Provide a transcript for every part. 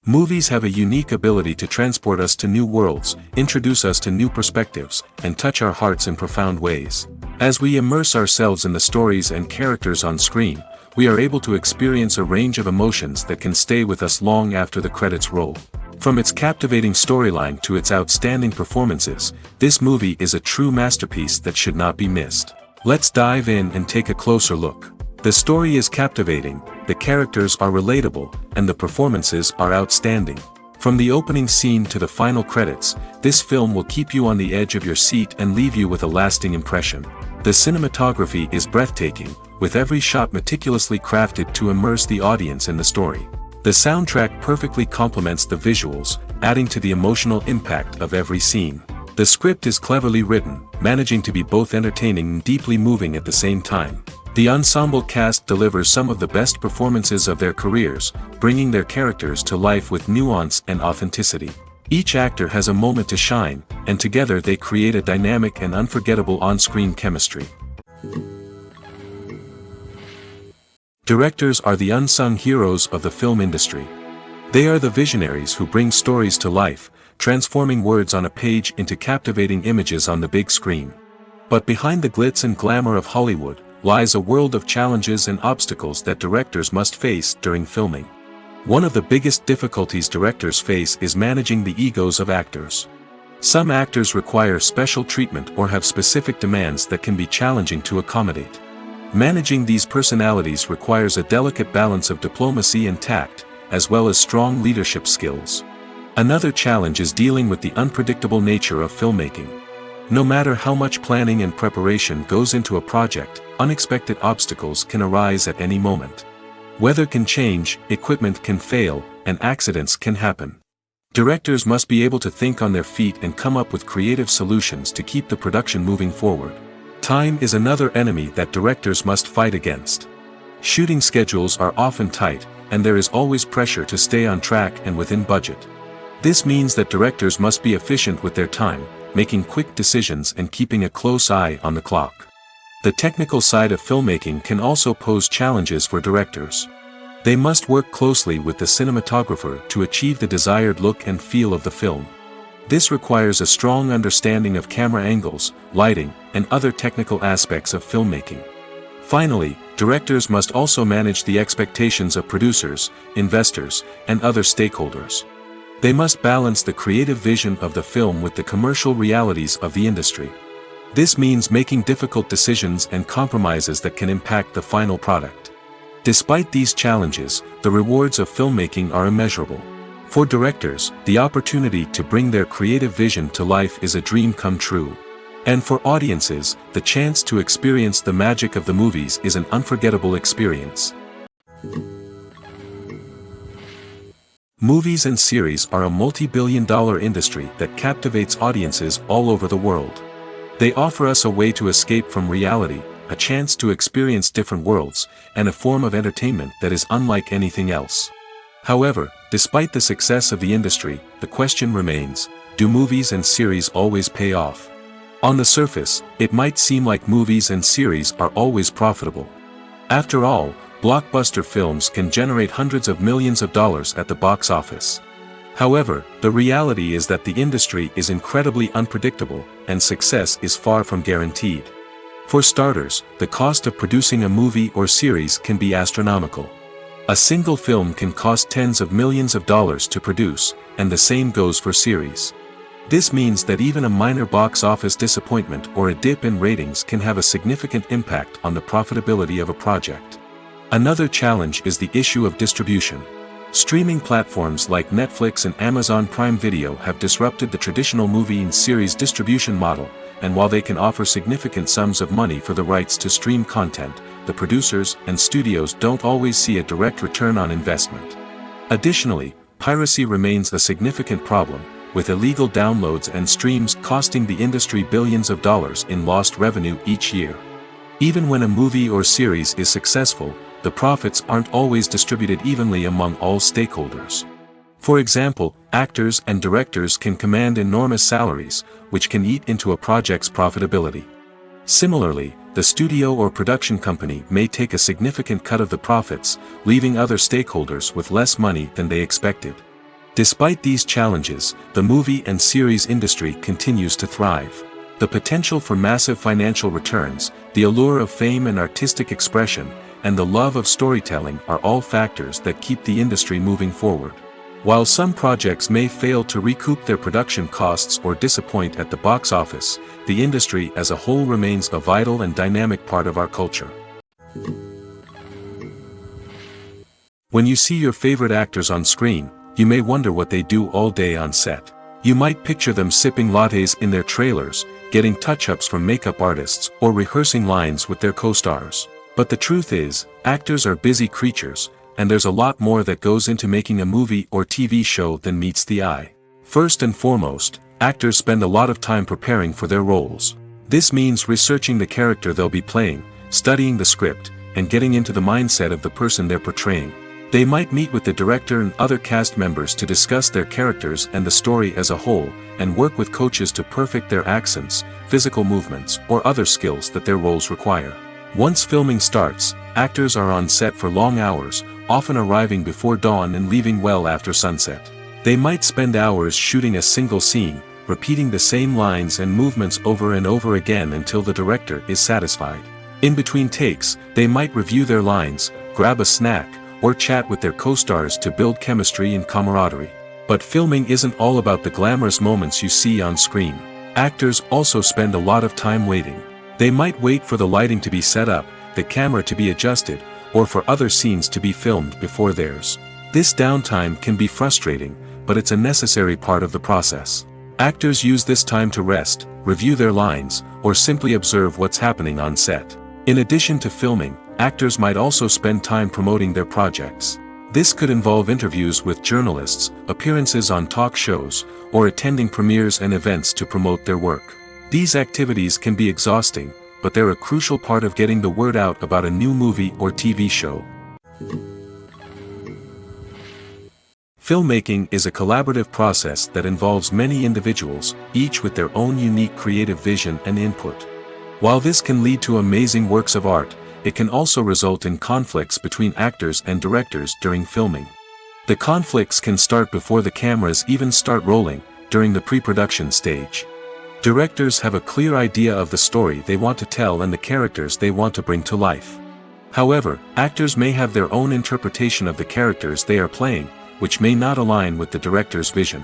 Movies have a unique ability to transport us to new worlds, introduce us to new perspectives, and touch our hearts in profound ways. As we immerse ourselves in the stories and characters on screen, we are able to experience a range of emotions that can stay with us long after the credits roll. From its captivating storyline to its outstanding performances, this movie is a true masterpiece that should not be missed. Let's dive in and take a closer look. The story is captivating, the characters are relatable, and the performances are outstanding. From the opening scene to the final credits, this film will keep you on the edge of your seat and leave you with a lasting impression. The cinematography is breathtaking, with every shot meticulously crafted to immerse the audience in the story. The soundtrack perfectly complements the visuals, adding to the emotional impact of every scene. The script is cleverly written, managing to be both entertaining and deeply moving at the same time. The ensemble cast delivers some of the best performances of their careers, bringing their characters to life with nuance and authenticity. Each actor has a moment to shine, and together they create a dynamic and unforgettable on-screen chemistry. Directors are the unsung heroes of the film industry. They are the visionaries who bring stories to life, transforming words on a page into captivating images on the big screen. But behind the glitz and glamour of Hollywood, lies a world of challenges and obstacles that directors must face during filming. One of the biggest difficulties directors face is managing the egos of actors. Some actors require special treatment or have specific demands that can be challenging to accommodate. Managing these personalities requires a delicate balance of diplomacy and tact, as well as strong leadership skills. Another challenge is dealing with the unpredictable nature of filmmaking. No matter how much planning and preparation goes into a project, unexpected obstacles can arise at any moment. Weather can change, equipment can fail, and accidents can happen. Directors must be able to think on their feet and come up with creative solutions to keep the production moving forward. Time is another enemy that directors must fight against. Shooting schedules are often tight, and there is always pressure to stay on track and within budget. This means that directors must be efficient with their time, making quick decisions and keeping a close eye on the clock. The technical side of filmmaking can also pose challenges for directors. They must work closely with the cinematographer to achieve the desired look and feel of the film. This requires a strong understanding of camera angles, lighting, and other technical aspects of filmmaking. Finally, directors must also manage the expectations of producers, investors, and other stakeholders. They must balance the creative vision of the film with the commercial realities of the industry. This means making difficult decisions and compromises that can impact the final product. Despite these challenges, the rewards of filmmaking are immeasurable. For directors, the opportunity to bring their creative vision to life is a dream come true. And for audiences, the chance to experience the magic of the movies is an unforgettable experience. Movies and series are a multi-billion-dollar industry that captivates audiences all over the world. They offer us a way to escape from reality, a chance to experience different worlds, and a form of entertainment that is unlike anything else. However, despite the success of the industry, the question remains, do movies and series always pay off? On the surface, it might seem like movies and series are always profitable. After all, blockbuster films can generate hundreds of millions of dollars at the box office. However, the reality is that the industry is incredibly unpredictable, and success is far from guaranteed. For starters, the cost of producing a movie or series can be astronomical. A single film can cost tens of millions of dollars to produce, and the same goes for series. This means that even a minor box office disappointment or a dip in ratings can have a significant impact on the profitability of a project. Another challenge is the issue of distribution. Streaming platforms like Netflix and Amazon Prime Video have disrupted the traditional movie and series distribution model, and while they can offer significant sums of money for the rights to stream content, the producers and studios don't always see a direct return on investment. Additionally, piracy remains a significant problem, with illegal downloads and streams costing the industry billions of dollars in lost revenue each year. Even when a movie or series is successful, the profits aren't always distributed evenly among all stakeholders. For example, actors and directors can command enormous salaries, which can eat into a project's profitability. Similarly, the studio or production company may take a significant cut of the profits, leaving other stakeholders with less money than they expected. Despite these challenges, the movie and series industry continues to thrive. The potential for massive financial returns, the allure of fame and artistic expression, and the love of storytelling are all factors that keep the industry moving forward. While some projects may fail to recoup their production costs or disappoint at the box office, the industry as a whole remains a vital and dynamic part of our culture. When you see your favorite actors on screen, you may wonder what they do all day on set. You might picture them sipping lattes in their trailers, getting touch-ups from makeup artists, or rehearsing lines with their co-stars. But the truth is, actors are busy creatures, and there's a lot more that goes into making a movie or TV show than meets the eye. First and foremost, actors spend a lot of time preparing for their roles. This means researching the character they'll be playing, studying the script, and getting into the mindset of the person they're portraying. They might meet with the director and other cast members to discuss their characters and the story as a whole, and work with coaches to perfect their accents, physical movements, or other skills that their roles require. Once filming starts, actors are on set for long hours, often arriving before dawn and leaving well after sunset. They might spend hours shooting a single scene, repeating the same lines and movements over and over again until the director is satisfied. In between takes, they might review their lines, grab a snack, or chat with their co-stars to build chemistry and camaraderie. But filming isn't all about the glamorous moments you see on screen. Actors also spend a lot of time waiting. They might wait for the lighting to be set up, the camera to be adjusted, or for other scenes to be filmed before theirs. This downtime can be frustrating, but it's a necessary part of the process. Actors use this time to rest, review their lines, or simply observe what's happening on set. In addition to filming, actors might also spend time promoting their projects. This could involve interviews with journalists, appearances on talk shows, or attending premieres and events to promote their work. These activities can be exhausting, but they're a crucial part of getting the word out about a new movie or TV show. Filmmaking is a collaborative process that involves many individuals, each with their own unique creative vision and input. While this can lead to amazing works of art, it can also result in conflicts between actors and directors during filming. The conflicts can start before the cameras even start rolling, during the pre-production stage. Directors have a clear idea of the story they want to tell and the characters they want to bring to life. However, actors may have their own interpretation of the characters they are playing, which may not align with the director's vision.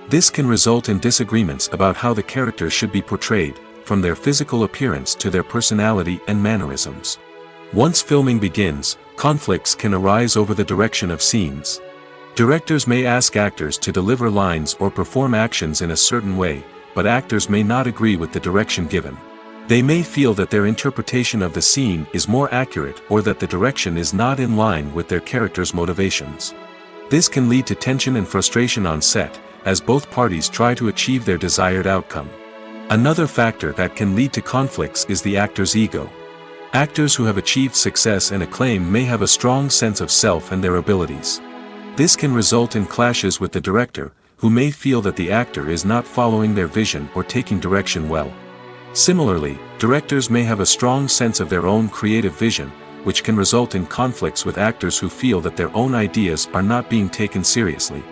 This can result in disagreements about how the characters should be portrayed, from their physical appearance to their personality and mannerisms. Once filming begins, conflicts can arise over the direction of scenes. Directors may ask actors to deliver lines or perform actions in a certain way, but actors may not agree with the direction given. They may feel that their interpretation of the scene is more accurate or that the direction is not in line with their character's motivations. This can lead to tension and frustration on set, as both parties try to achieve their desired outcome. Another factor that can lead to conflicts is the actor's ego. Actors who have achieved success and acclaim may have a strong sense of self and their abilities. This can result in clashes with the director, who may feel that the actor is not following their vision or taking direction well. Similarly, directors may have a strong sense of their own creative vision, which can result in conflicts with actors who feel that their own ideas are not being taken seriously.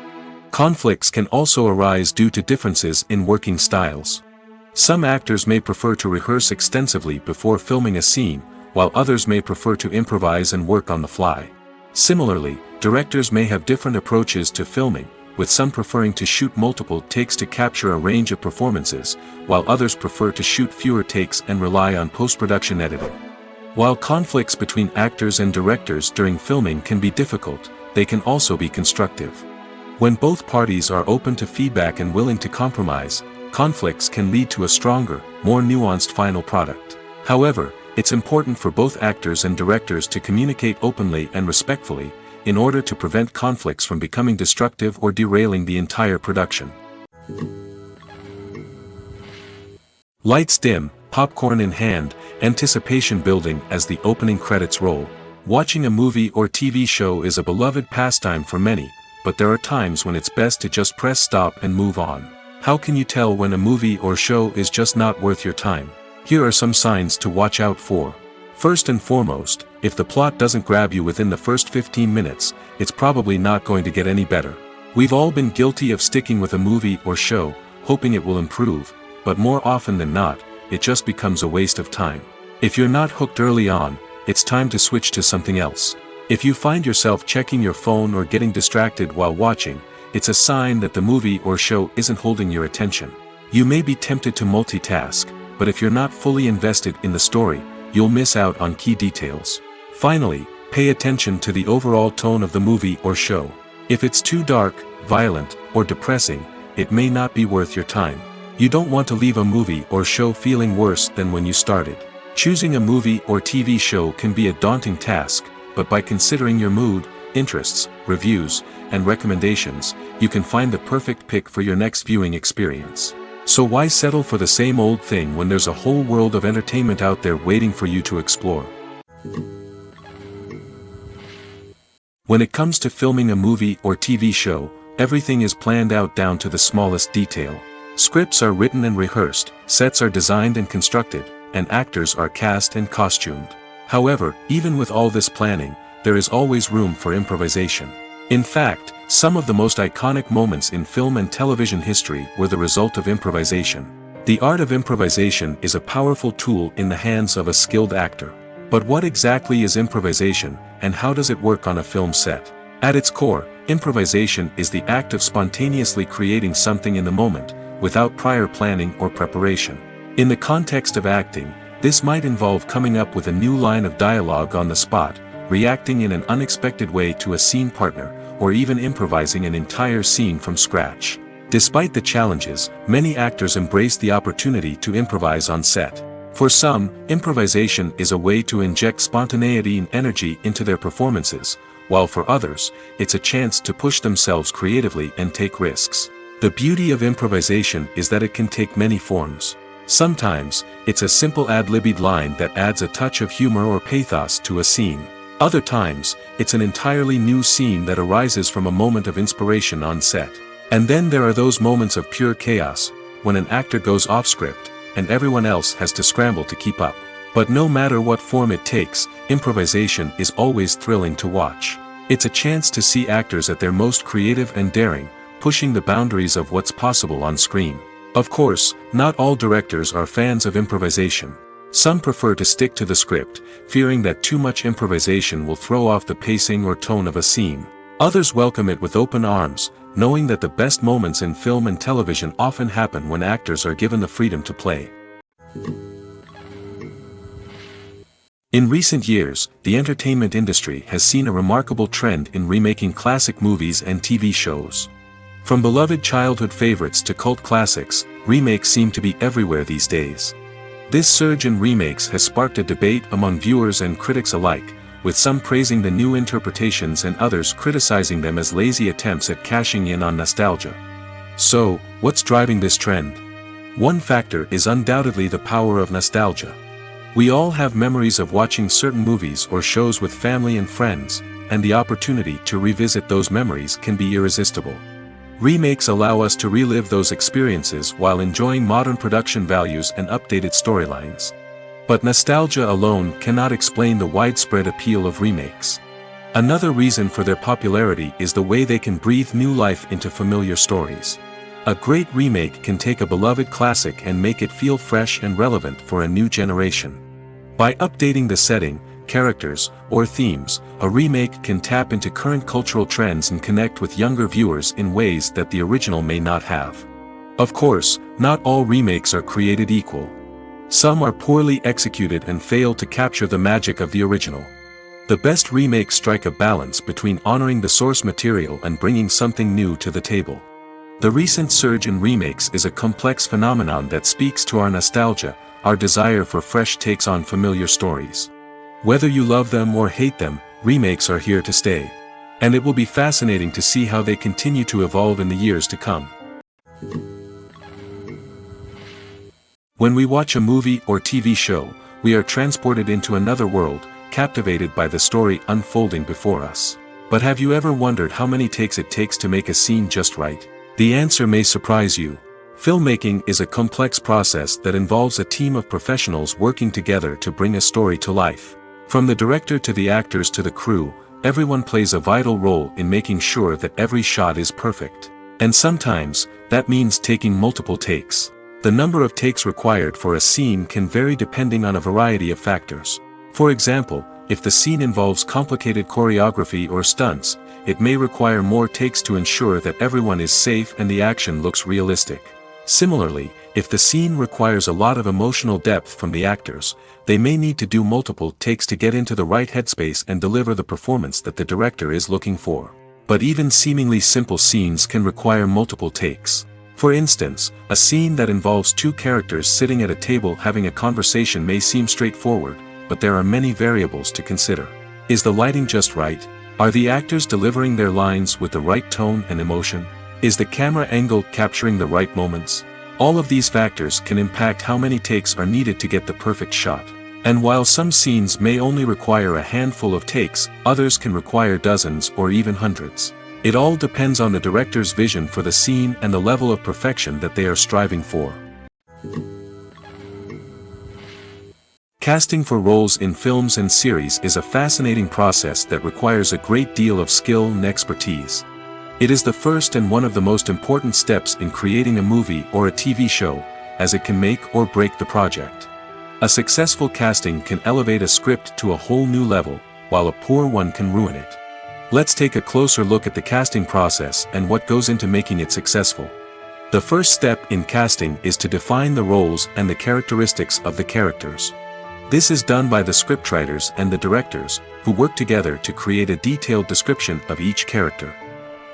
Conflicts can also arise due to differences in working styles. Some actors may prefer to rehearse extensively before filming a scene, while others may prefer to improvise and work on the fly. Similarly, directors may have different approaches to filming, with some preferring to shoot multiple takes to capture a range of performances, while others prefer to shoot fewer takes and rely on post-production editing. While conflicts between actors and directors during filming can be difficult, they can also be constructive. When both parties are open to feedback and willing to compromise, conflicts can lead to a stronger, more nuanced final product. However, it's important for both actors and directors to communicate openly and respectfully, in order to prevent conflicts from becoming destructive or derailing the entire production. Lights dim, popcorn in hand, anticipation building as the opening credits roll. Watching a movie or TV show is a beloved pastime for many, but there are times when it's best to just press stop and move on. How can you tell when a movie or show is just not worth your time? Here are some signs to watch out for. First and foremost, if the plot doesn't grab you within the first 15 minutes, it's probably not going to get any better. We've all been guilty of sticking with a movie or show, hoping it will improve, but more often than not, it just becomes a waste of time. If you're not hooked early on, it's time to switch to something else. If you find yourself checking your phone or getting distracted while watching, it's a sign that the movie or show isn't holding your attention. You may be tempted to multitask, but if you're not fully invested in the story, you'll miss out on key details. Finally, pay attention to the overall tone of the movie or show. If it's too dark, violent, or depressing, it may not be worth your time. You don't want to leave a movie or show feeling worse than when you started. Choosing a movie or TV show can be a daunting task, but by considering your mood, interests, reviews, and recommendations, you can find the perfect pick for your next viewing experience. So why settle for the same old thing when there's a whole world of entertainment out there waiting for you to explore? When it comes to filming a movie or TV show, everything is planned out down to the smallest detail. Scripts are written and rehearsed, sets are designed and constructed, and actors are cast and costumed. However, even with all this planning, there is always room for improvisation. In fact, some of the most iconic moments in film and television history were the result of improvisation. The art of improvisation is a powerful tool in the hands of a skilled actor. But what exactly is improvisation, and how does it work on a film set? At its core, improvisation is the act of spontaneously creating something in the moment, without prior planning or preparation. In the context of acting, this might involve coming up with a new line of dialogue on the spot, reacting in an unexpected way to a scene partner, or even improvising an entire scene from scratch. Despite the challenges, many actors embrace the opportunity to improvise on set. For some, improvisation is a way to inject spontaneity and energy into their performances, while for others, it's a chance to push themselves creatively and take risks. The beauty of improvisation is that it can take many forms. Sometimes, it's a simple ad-libbed line that adds a touch of humor or pathos to a scene. Other times, it's an entirely new scene that arises from a moment of inspiration on set. And then there are those moments of pure chaos, when an actor goes off script, and everyone else has to scramble to keep up. But no matter what form it takes, improvisation is always thrilling to watch. It's a chance to see actors at their most creative and daring, pushing the boundaries of what's possible on screen. Of course, not all directors are fans of improvisation. Some prefer to stick to the script, fearing that too much improvisation will throw off the pacing or tone of a scene. Others welcome it with open arms, knowing that the best moments in film and television often happen when actors are given the freedom to play. In recent years, the entertainment industry has seen a remarkable trend in remaking classic movies and TV shows. From beloved childhood favorites to cult classics, remakes seem to be everywhere these days. This surge in remakes has sparked a debate among viewers and critics alike, with some praising the new interpretations and others criticizing them as lazy attempts at cashing in on nostalgia. So, what's driving this trend? One factor is undoubtedly the power of nostalgia. We all have memories of watching certain movies or shows with family and friends, and the opportunity to revisit those memories can be irresistible. Remakes allow us to relive those experiences while enjoying modern production values and updated storylines. But nostalgia alone cannot explain the widespread appeal of remakes. Another reason for their popularity is the way they can breathe new life into familiar stories. A great remake can take a beloved classic and make it feel fresh and relevant for a new generation. By updating the setting, characters, or themes, a remake can tap into current cultural trends and connect with younger viewers in ways that the original may not have. Of course, not all remakes are created equal. Some are poorly executed and fail to capture the magic of the original. The best remakes strike a balance between honoring the source material and bringing something new to the table. The recent surge in remakes is a complex phenomenon that speaks to our nostalgia, our desire for fresh takes on familiar stories. Whether you love them or hate them, remakes are here to stay. And it will be fascinating to see how they continue to evolve in the years to come. When we watch a movie or TV show, we are transported into another world, captivated by the story unfolding before us. But have you ever wondered how many takes it takes to make a scene just right? The answer may surprise you. Filmmaking is a complex process that involves a team of professionals working together to bring a story to life. From the director to the actors to the crew, everyone plays a vital role in making sure that every shot is perfect. And sometimes, that means taking multiple takes. The number of takes required for a scene can vary depending on a variety of factors. For example, if the scene involves complicated choreography or stunts, it may require more takes to ensure that everyone is safe and the action looks realistic. Similarly, if the scene requires a lot of emotional depth from the actors, they may need to do multiple takes to get into the right headspace and deliver the performance that the director is looking for. But even seemingly simple scenes can require multiple takes. For instance, a scene that involves two characters sitting at a table having a conversation may seem straightforward, but there are many variables to consider. Is the lighting just right? Are the actors delivering their lines with the right tone and emotion? Is the camera angle capturing the right moments? All of these factors can impact how many takes are needed to get the perfect shot. And while some scenes may only require a handful of takes, others can require dozens or even hundreds. It all depends on the director's vision for the scene and the level of perfection that they are striving for. Casting for roles in films and series is a fascinating process that requires a great deal of skill and expertise. It is the first and one of the most important steps in creating a movie or a TV show, as it can make or break the project. A successful casting can elevate a script to a whole new level, while a poor one can ruin it. Let's take a closer look at the casting process and what goes into making it successful. The first step in casting is to define the roles and the characteristics of the characters. This is done by the scriptwriters and the directors, who work together to create a detailed description of each character.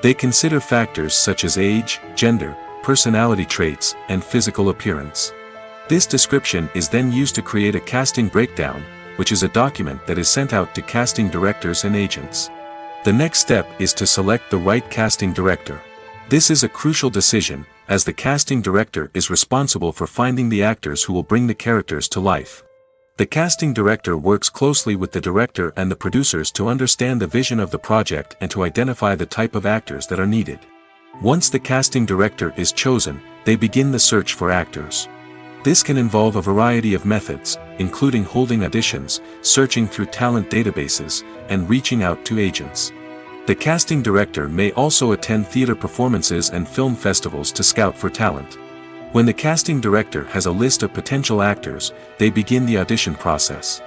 They consider factors such as age, gender, personality traits, and physical appearance. This description is then used to create a casting breakdown, which is a document that is sent out to casting directors and agents. The next step is to select the right casting director. This is a crucial decision, as the casting director is responsible for finding the actors who will bring the characters to life. The casting director works closely with the director and the producers to understand the vision of the project and to identify the type of actors that are needed. Once the casting director is chosen, they begin the search for actors. This can involve a variety of methods, including holding auditions, searching through talent databases, and reaching out to agents. The casting director may also attend theater performances and film festivals to scout for talent. When the casting director has a list of potential actors, they begin the audition process.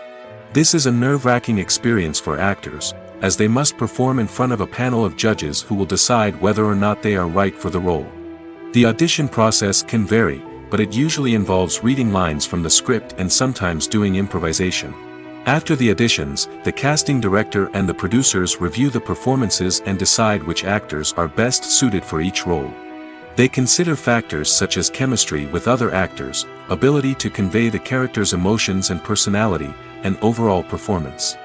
This is a nerve-wracking experience for actors, as they must perform in front of a panel of judges who will decide whether or not they are right for the role. The audition process can vary, but it usually involves reading lines from the script and sometimes doing improvisation. After the auditions, the casting director and the producers review the performances and decide which actors are best suited for each role. They consider factors such as chemistry with other actors, ability to convey the character's emotions and personality, and overall performance.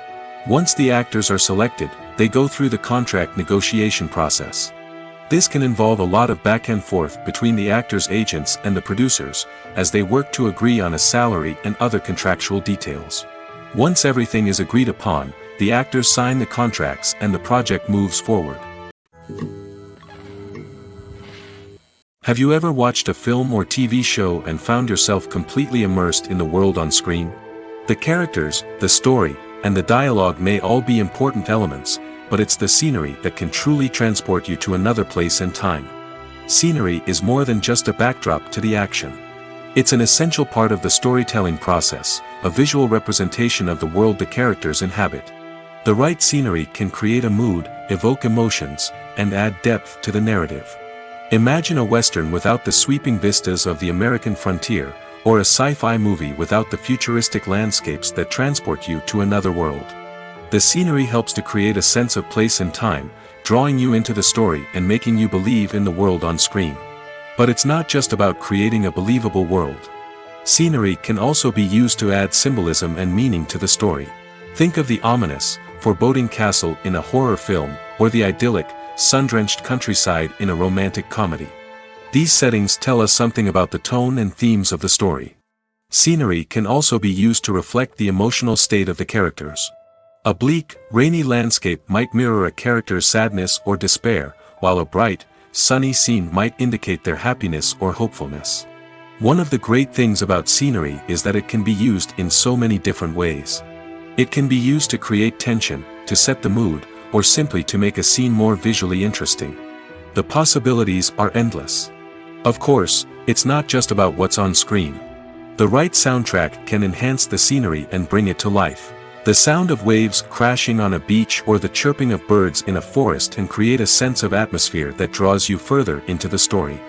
Once the actors are selected, they go through the contract negotiation process. This can involve a lot of back and forth between the actors' agents and the producers, as they work to agree on a salary and other contractual details. Once everything is agreed upon, the actors sign the contracts and the project moves forward. Have you ever watched a film or TV show and found yourself completely immersed in the world on screen? The characters, the story, and the dialogue may all be important elements, but it's the scenery that can truly transport you to another place and time. Scenery is more than just a backdrop to the action. It's an essential part of the storytelling process, a visual representation of the world the characters inhabit. The right scenery can create a mood, evoke emotions, and add depth to the narrative. Imagine a Western without the sweeping vistas of the American frontier, or a sci-fi movie without the futuristic landscapes that transport you to another world. The scenery helps to create a sense of place and time, drawing you into the story and making you believe in the world on screen. But it's not just about creating a believable world. Scenery can also be used to add symbolism and meaning to the story. Think of the ominous, foreboding castle in a horror film, or the idyllic, sun-drenched countryside in a romantic comedy. These settings tell us something about the tone and themes of the story. Scenery can also be used to reflect the emotional state of the characters. A bleak, rainy landscape might mirror a character's sadness or despair, while a bright, sunny scene might indicate their happiness or hopefulness. One of the great things about scenery is that it can be used in so many different ways. It can be used to create tension, to set the mood, or simply to make a scene more visually interesting. The possibilities are endless. Of course, it's not just about what's on screen. The right soundtrack can enhance the scenery and bring it to life. The sound of waves crashing on a beach or the chirping of birds in a forest can create a sense of atmosphere that draws you further into the story.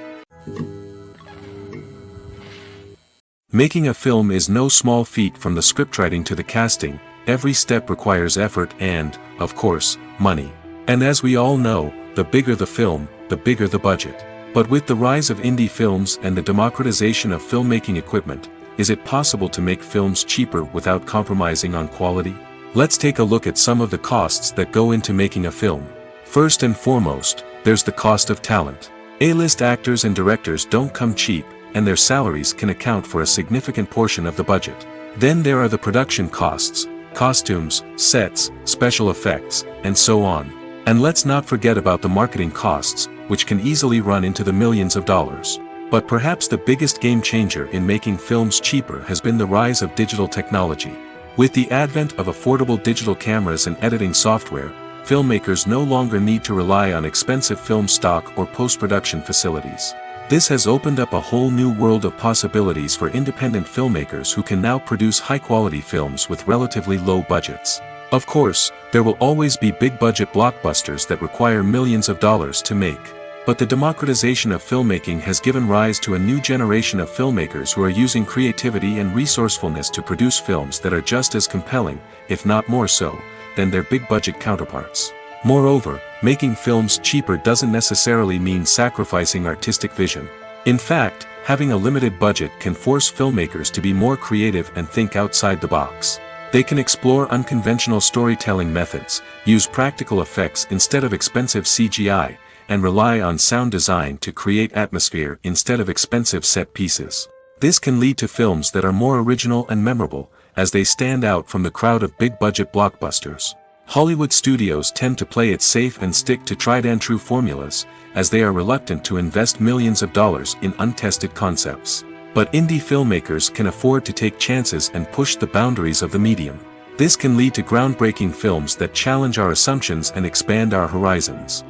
Making a film is no small feat. From the scriptwriting to the casting, every step requires effort and, of course, money. And as we all know, the bigger the film, the bigger the budget. But with the rise of indie films and the democratization of filmmaking equipment, is it possible to make films cheaper without compromising on quality? Let's take a look at some of the costs that go into making a film. First and foremost, there's the cost of talent. A-list actors and directors don't come cheap, and their salaries can account for a significant portion of the budget. Then there are the production costs, costumes, sets, special effects, and so on. And let's not forget about the marketing costs, which can easily run into the millions of dollars. But perhaps the biggest game changer in making films cheaper has been the rise of digital technology. With the advent of affordable digital cameras and editing software, filmmakers no longer need to rely on expensive film stock or post-production facilities. This has opened up a whole new world of possibilities for independent filmmakers who can now produce high-quality films with relatively low budgets. Of course, there will always be big-budget blockbusters that require millions of dollars to make. But the democratization of filmmaking has given rise to a new generation of filmmakers who are using creativity and resourcefulness to produce films that are just as compelling, if not more so, than their big-budget counterparts. Moreover, making films cheaper doesn't necessarily mean sacrificing artistic vision. In fact, having a limited budget can force filmmakers to be more creative and think outside the box. They can explore unconventional storytelling methods, use practical effects instead of expensive CGI, and rely on sound design to create atmosphere instead of expensive set pieces. This can lead to films that are more original and memorable, as they stand out from the crowd of big-budget blockbusters. Hollywood studios tend to play it safe and stick to tried-and-true formulas, as they are reluctant to invest millions of dollars in untested concepts. But indie filmmakers can afford to take chances and push the boundaries of the medium. This can lead to groundbreaking films that challenge our assumptions and expand our horizons.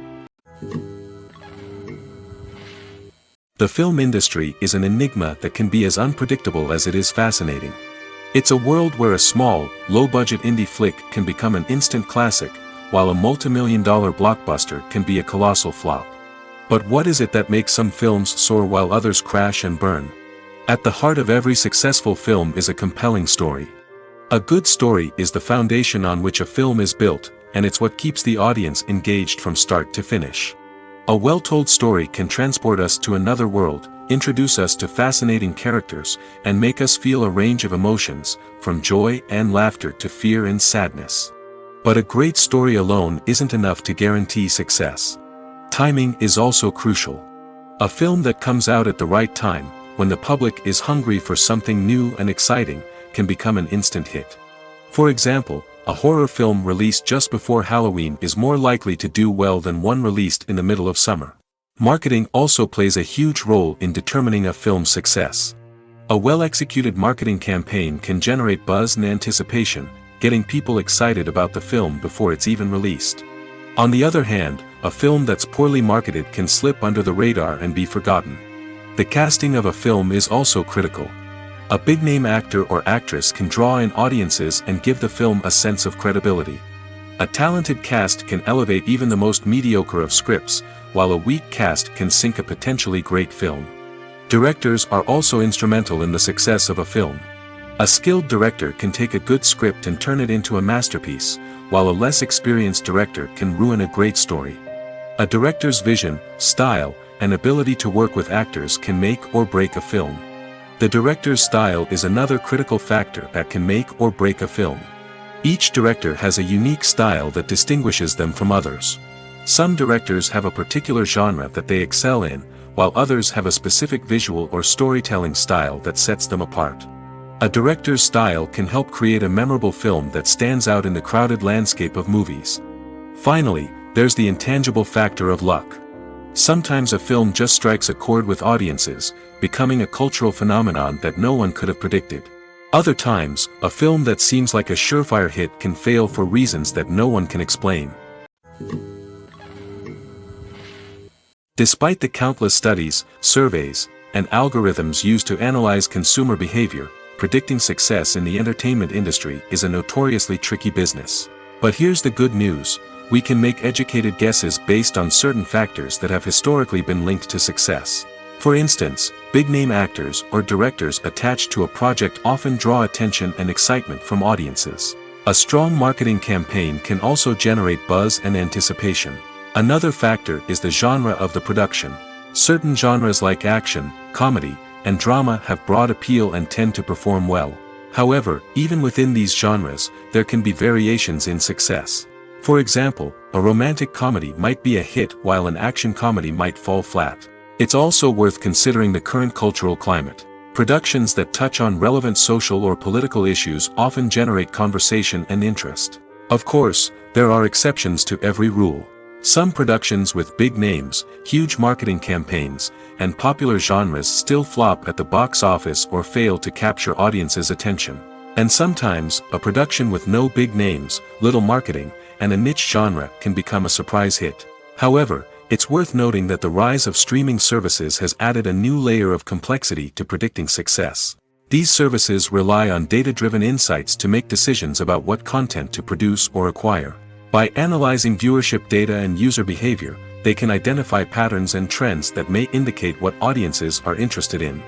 The film industry is an enigma that can be as unpredictable as it is fascinating. It's a world where a small, low-budget indie flick can become an instant classic, while a multi-million-dollar blockbuster can be a colossal flop. But what is it that makes some films soar while others crash and burn? At the heart of every successful film is a compelling story. A good story is the foundation on which a film is built, and it's what keeps the audience engaged from start to finish. A well-told story can transport us to another world, introduce us to fascinating characters, and make us feel a range of emotions, from joy and laughter to fear and sadness. But a great story alone isn't enough to guarantee success. Timing is also crucial. A film that comes out at the right time, when the public is hungry for something new and exciting, can become an instant hit. For example, a horror film released just before Halloween is more likely to do well than one released in the middle of summer. Marketing also plays a huge role in determining a film's success. A well-executed marketing campaign can generate buzz and anticipation, getting people excited about the film before it's even released. On the other hand, a film that's poorly marketed can slip under the radar and be forgotten. The casting of a film is also critical. A big-name actor or actress can draw in audiences and give the film a sense of credibility. A talented cast can elevate even the most mediocre of scripts, while a weak cast can sink a potentially great film. Directors are also instrumental in the success of a film. A skilled director can take a good script and turn it into a masterpiece, while a less experienced director can ruin a great story. A director's vision, style, and ability to work with actors can make or break a film. The director's style is another critical factor that can make or break a film. Each director has a unique style that distinguishes them from others. Some directors have a particular genre that they excel in, while others have a specific visual or storytelling style that sets them apart. A director's style can help create a memorable film that stands out in the crowded landscape of movies. Finally, there's the intangible factor of luck. Sometimes a film just strikes a chord with audiences, becoming a cultural phenomenon that no one could have predicted. Other times, a film that seems like a surefire hit can fail for reasons that no one can explain. Despite the countless studies, surveys, and algorithms used to analyze consumer behavior, predicting success in the entertainment industry is a notoriously tricky business. But here's the good news: we can make educated guesses based on certain factors that have historically been linked to success. For instance, big-name actors or directors attached to a project often draw attention and excitement from audiences. A strong marketing campaign can also generate buzz and anticipation. Another factor is the genre of the production. Certain genres like action, comedy, and drama have broad appeal and tend to perform well. However, even within these genres, there can be variations in success. For example, a romantic comedy might be a hit while an action comedy might fall flat. It's also worth considering the current cultural climate. Productions that touch on relevant social or political issues often generate conversation and interest. Of course, there are exceptions to every rule. Some productions with big names, huge marketing campaigns, and popular genres still flop at the box office or fail to capture audiences' attention. And sometimes, a production with no big names, little marketing, and a niche genre can become a surprise hit. However, it's worth noting that the rise of streaming services has added a new layer of complexity to predicting success. These services rely on data-driven insights to make decisions about what content to produce or acquire. By analyzing viewership data and user behavior, they can identify patterns and trends that may indicate what audiences are interested in.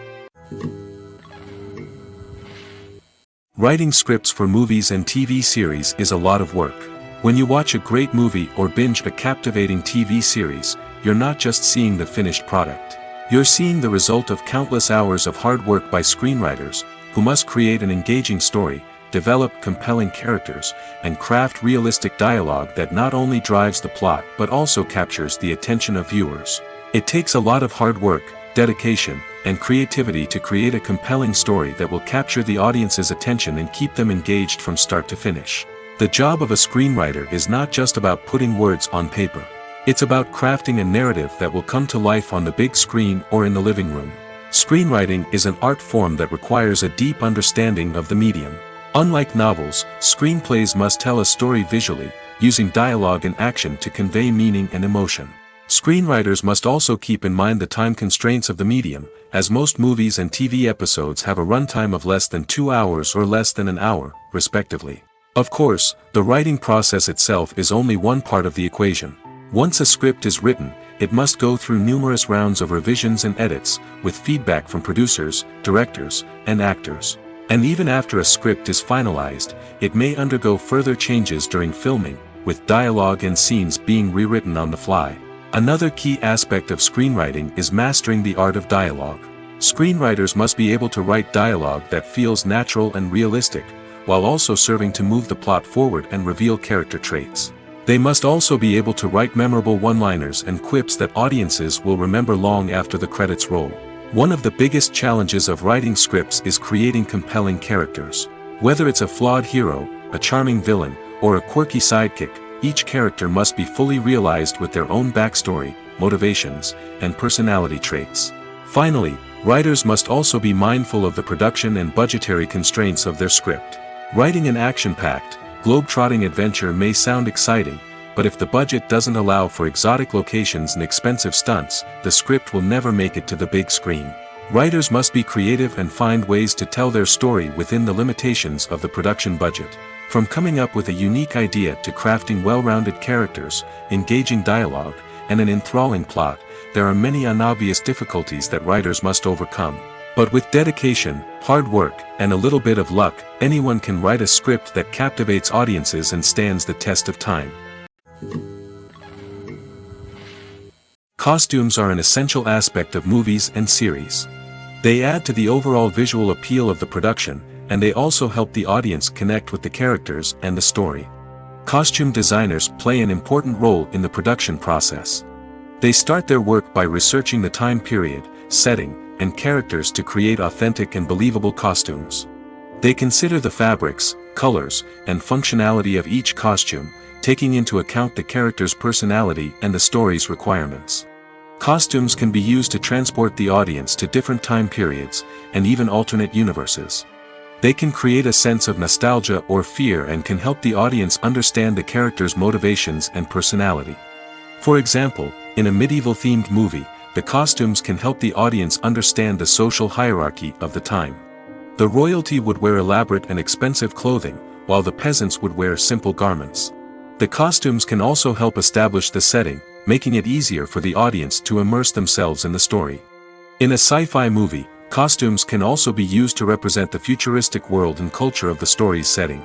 Writing scripts for movies and TV series is a lot of work. When you watch a great movie or binge a captivating TV series, you're not just seeing the finished product. You're seeing the result of countless hours of hard work by screenwriters, who must create an engaging story, develop compelling characters, and craft realistic dialogue that not only drives the plot but also captures the attention of viewers. It takes a lot of hard work, dedication, and creativity to create a compelling story that will capture the audience's attention and keep them engaged from start to finish. The job of a screenwriter is not just about putting words on paper. It's about crafting a narrative that will come to life on the big screen or in the living room. Screenwriting is an art form that requires a deep understanding of the medium. Unlike novels, screenplays must tell a story visually, using dialogue and action to convey meaning and emotion. Screenwriters must also keep in mind the time constraints of the medium, as most movies and TV episodes have a runtime of less than 2 hours or less than an hour, respectively. Of course, the writing process itself is only one part of the equation. Once a script is written, it must go through numerous rounds of revisions and edits, with feedback from producers, directors, and actors. And even after a script is finalized, it may undergo further changes during filming, with dialogue and scenes being rewritten on the fly. Another key aspect of screenwriting is mastering the art of dialogue. Screenwriters must be able to write dialogue that feels natural and realistic, while also serving to move the plot forward and reveal character traits. They must also be able to write memorable one-liners and quips that audiences will remember long after the credits roll. One of the biggest challenges of writing scripts is creating compelling characters. Whether it's a flawed hero, a charming villain, or a quirky sidekick, each character must be fully realized with their own backstory, motivations, and personality traits. Finally, writers must also be mindful of the production and budgetary constraints of their script. Writing an action-packed, globe-trotting adventure may sound exciting, but if the budget doesn't allow for exotic locations and expensive stunts, the script will never make it to the big screen. Writers must be creative and find ways to tell their story within the limitations of the production budget. From coming up with a unique idea to crafting well-rounded characters, engaging dialogue, and an enthralling plot, there are many unobvious difficulties that writers must overcome. But with dedication, hard work, and a little bit of luck, anyone can write a script that captivates audiences and stands the test of time. Costumes are an essential aspect of movies and series. They add to the overall visual appeal of the production, and they also help the audience connect with the characters and the story. Costume designers play an important role in the production process. They start their work by researching the time period, setting, and characters to create authentic and believable costumes. They consider the fabrics, colors, and functionality of each costume, taking into account the character's personality and the story's requirements. Costumes can be used to transport the audience to different time periods, and even alternate universes. They can create a sense of nostalgia or fear and can help the audience understand the character's motivations and personality. For example, In a medieval-themed movie, the costumes can help the audience understand the social hierarchy of the time. The royalty would wear elaborate and expensive clothing, while the peasants would wear simple garments. The costumes can also help establish the setting, making it easier for the audience to immerse themselves in the story. In a sci-fi movie, costumes can also be used to represent the futuristic world and culture of the story's setting.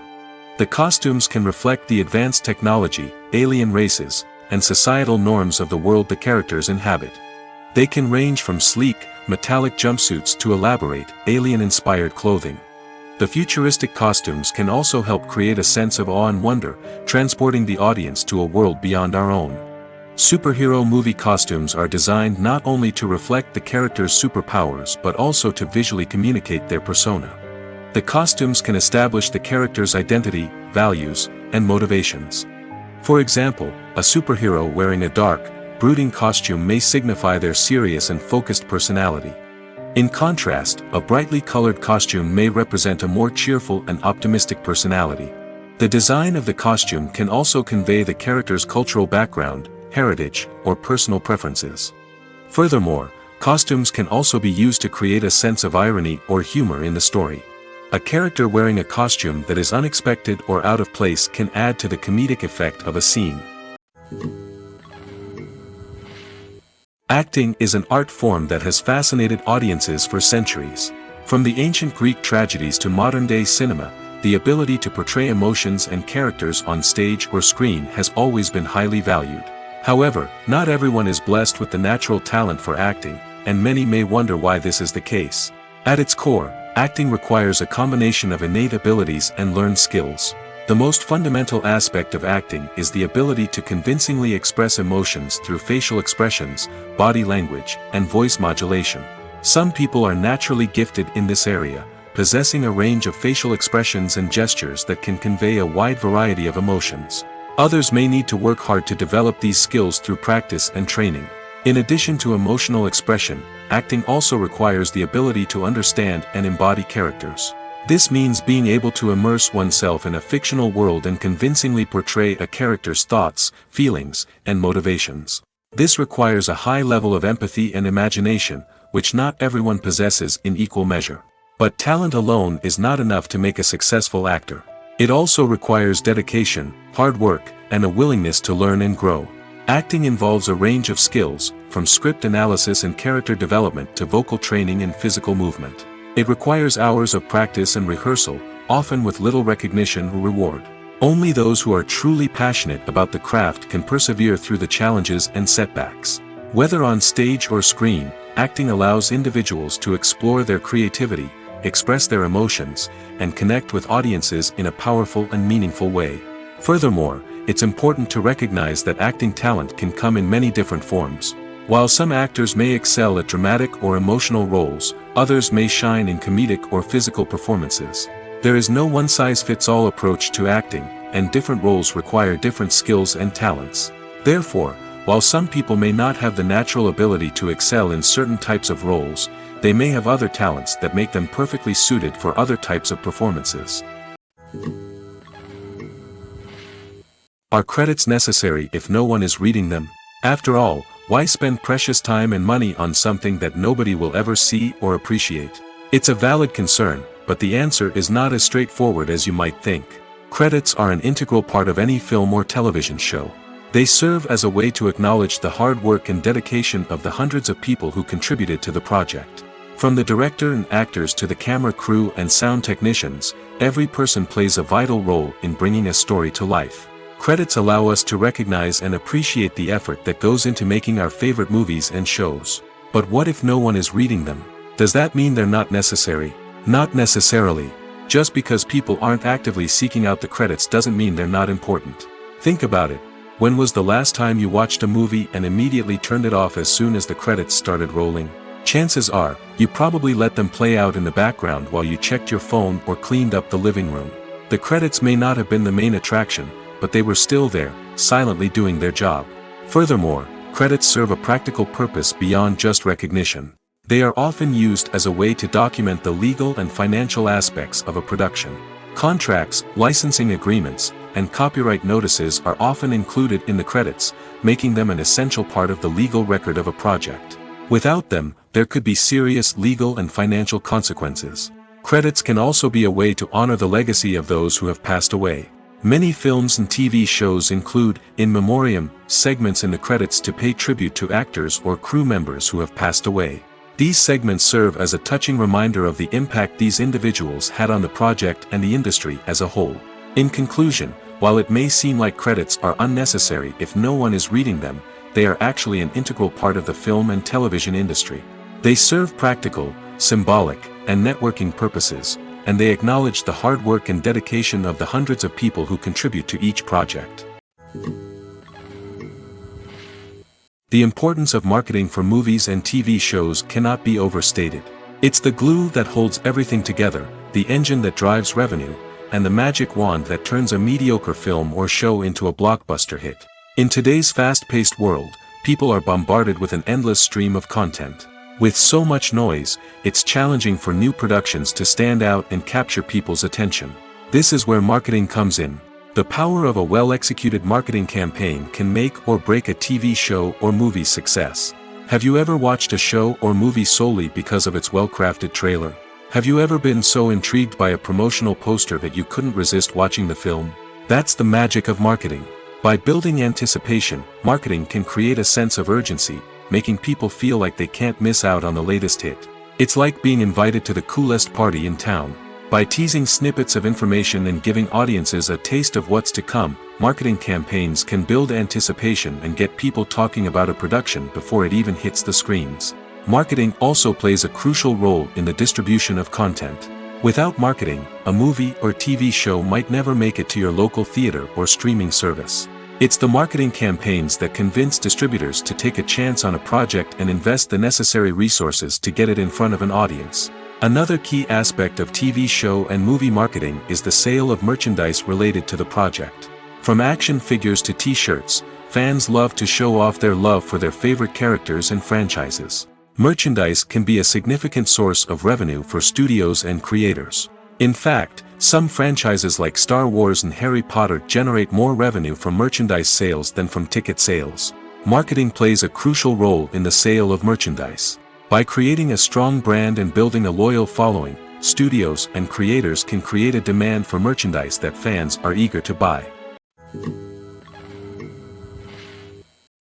The costumes can reflect the advanced technology, alien races, and societal norms of the world the characters inhabit. They can range from sleek, metallic jumpsuits to elaborate, alien-inspired clothing. The futuristic costumes can also help create a sense of awe and wonder, transporting the audience to a world beyond our own. Superhero movie costumes are designed not only to reflect the character's superpowers but also to visually communicate their persona. The costumes can establish the character's identity, values, and motivations. For example, a superhero wearing a dark, brooding costume may signify their serious and focused personality. In contrast, a brightly colored costume may represent a more cheerful and optimistic personality. The design of the costume can also convey the character's cultural background, heritage, or personal preferences. Furthermore, costumes can also be used to create a sense of irony or humor in the story. A character wearing a costume that is unexpected or out of place can add to the comedic effect of a scene. Acting is an art form that has fascinated audiences for centuries. From the ancient Greek tragedies to modern-day cinema, the ability to portray emotions and characters on stage or screen has always been highly valued. However, not everyone is blessed with the natural talent for acting, and many may wonder why this is the case. At its core, acting requires a combination of innate abilities and learned skills. The most fundamental aspect of acting is the ability to convincingly express emotions through facial expressions, body language, and voice modulation. Some people are naturally gifted in this area, possessing a range of facial expressions and gestures that can convey a wide variety of emotions. Others may need to work hard to develop these skills through practice and training. In addition to emotional expression, acting also requires the ability to understand and embody characters. This means being able to immerse oneself in a fictional world and convincingly portray a character's thoughts, feelings, and motivations. This requires a high level of empathy and imagination, which not everyone possesses in equal measure. But talent alone is not enough to make a successful actor. It also requires dedication, hard work, and a willingness to learn and grow. Acting involves a range of skills, from script analysis and character development to vocal training and physical movement. It requires hours of practice and rehearsal, often with little recognition or reward. Only those who are truly passionate about the craft can persevere through the challenges and setbacks. Whether on stage or screen, acting allows individuals to explore their creativity, express their emotions, and connect with audiences in a powerful and meaningful way. Furthermore, it's important to recognize that acting talent can come in many different forms. While some actors may excel at dramatic or emotional roles, others may shine in comedic or physical performances. There is no one-size-fits-all approach to acting, and different roles require different skills and talents. Therefore, while some people may not have the natural ability to excel in certain types of roles, they may have other talents that make them perfectly suited for other types of performances. Are credits necessary if no one is reading them? After all, why spend precious time and money on something that nobody will ever see or appreciate? It's a valid concern, but the answer is not as straightforward as you might think. Credits are an integral part of any film or television show. They serve as a way to acknowledge the hard work and dedication of the hundreds of people who contributed to the project. From the director and actors to the camera crew and sound technicians, every person plays a vital role in bringing a story to life. Credits allow us to recognize and appreciate the effort that goes into making our favorite movies and shows. But what if no one is reading them? Does that mean they're not necessary? Not necessarily. Just because people aren't actively seeking out the credits doesn't mean they're not important. Think about it. When was the last time you watched a movie and immediately turned it off as soon as the credits started rolling? Chances are, you probably let them play out in the background while you checked your phone or cleaned up the living room. The credits may not have been the main attraction, but they were still there, silently doing their job. Furthermore, credits serve a practical purpose beyond just recognition. They are often used as a way to document the legal and financial aspects of a production. Contracts, licensing agreements, and copyright notices are often included in the credits, making them an essential part of the legal record of a project. Without them, there could be serious legal and financial consequences. Credits can also be a way to honor the legacy of those who have passed away. Many films and TV shows include, in memoriam, segments in the credits to pay tribute to actors or crew members who have passed away. These segments serve as a touching reminder of the impact these individuals had on the project and the industry as a whole. In conclusion, while it may seem like credits are unnecessary if no one is reading them, they are actually an integral part of the film and television industry. They serve practical, symbolic, and networking purposes, and they acknowledge the hard work and dedication of the hundreds of people who contribute to each project. The importance of marketing for movies and TV shows cannot be overstated. It's the glue that holds everything together, the engine that drives revenue, and the magic wand that turns a mediocre film or show into a blockbuster hit. In today's fast-paced world, people are bombarded with an endless stream of content. With so much noise, it's challenging for new productions to stand out and capture people's attention. This is where marketing comes in. The power of a well-executed marketing campaign can make or break a TV show or movie's success. Have you ever watched a show or movie solely because of its well-crafted trailer? Have you ever been so intrigued by a promotional poster that you couldn't resist watching the film? That's the magic of marketing. By building anticipation, marketing can create a sense of urgency, making people feel like they can't miss out on the latest hit. It's like being invited to the coolest party in town. By teasing snippets of information and giving audiences a taste of what's to come, marketing campaigns can build anticipation and get people talking about a production before it even hits the screens. Marketing also plays a crucial role in the distribution of content. Without marketing, a movie or TV show might never make it to your local theater or streaming service. It's the marketing campaigns that convince distributors to take a chance on a project and invest the necessary resources to get it in front of an audience. Another key aspect of TV show and movie marketing is the sale of merchandise related to the project. From action figures to t-shirts, fans love to show off their love for their favorite characters and franchises. Merchandise can be a significant source of revenue for studios and creators. In fact, some franchises like Star Wars and Harry Potter generate more revenue from merchandise sales than from ticket sales. Marketing plays a crucial role in the sale of merchandise. By creating a strong brand and building a loyal following, studios and creators can create a demand for merchandise that fans are eager to buy.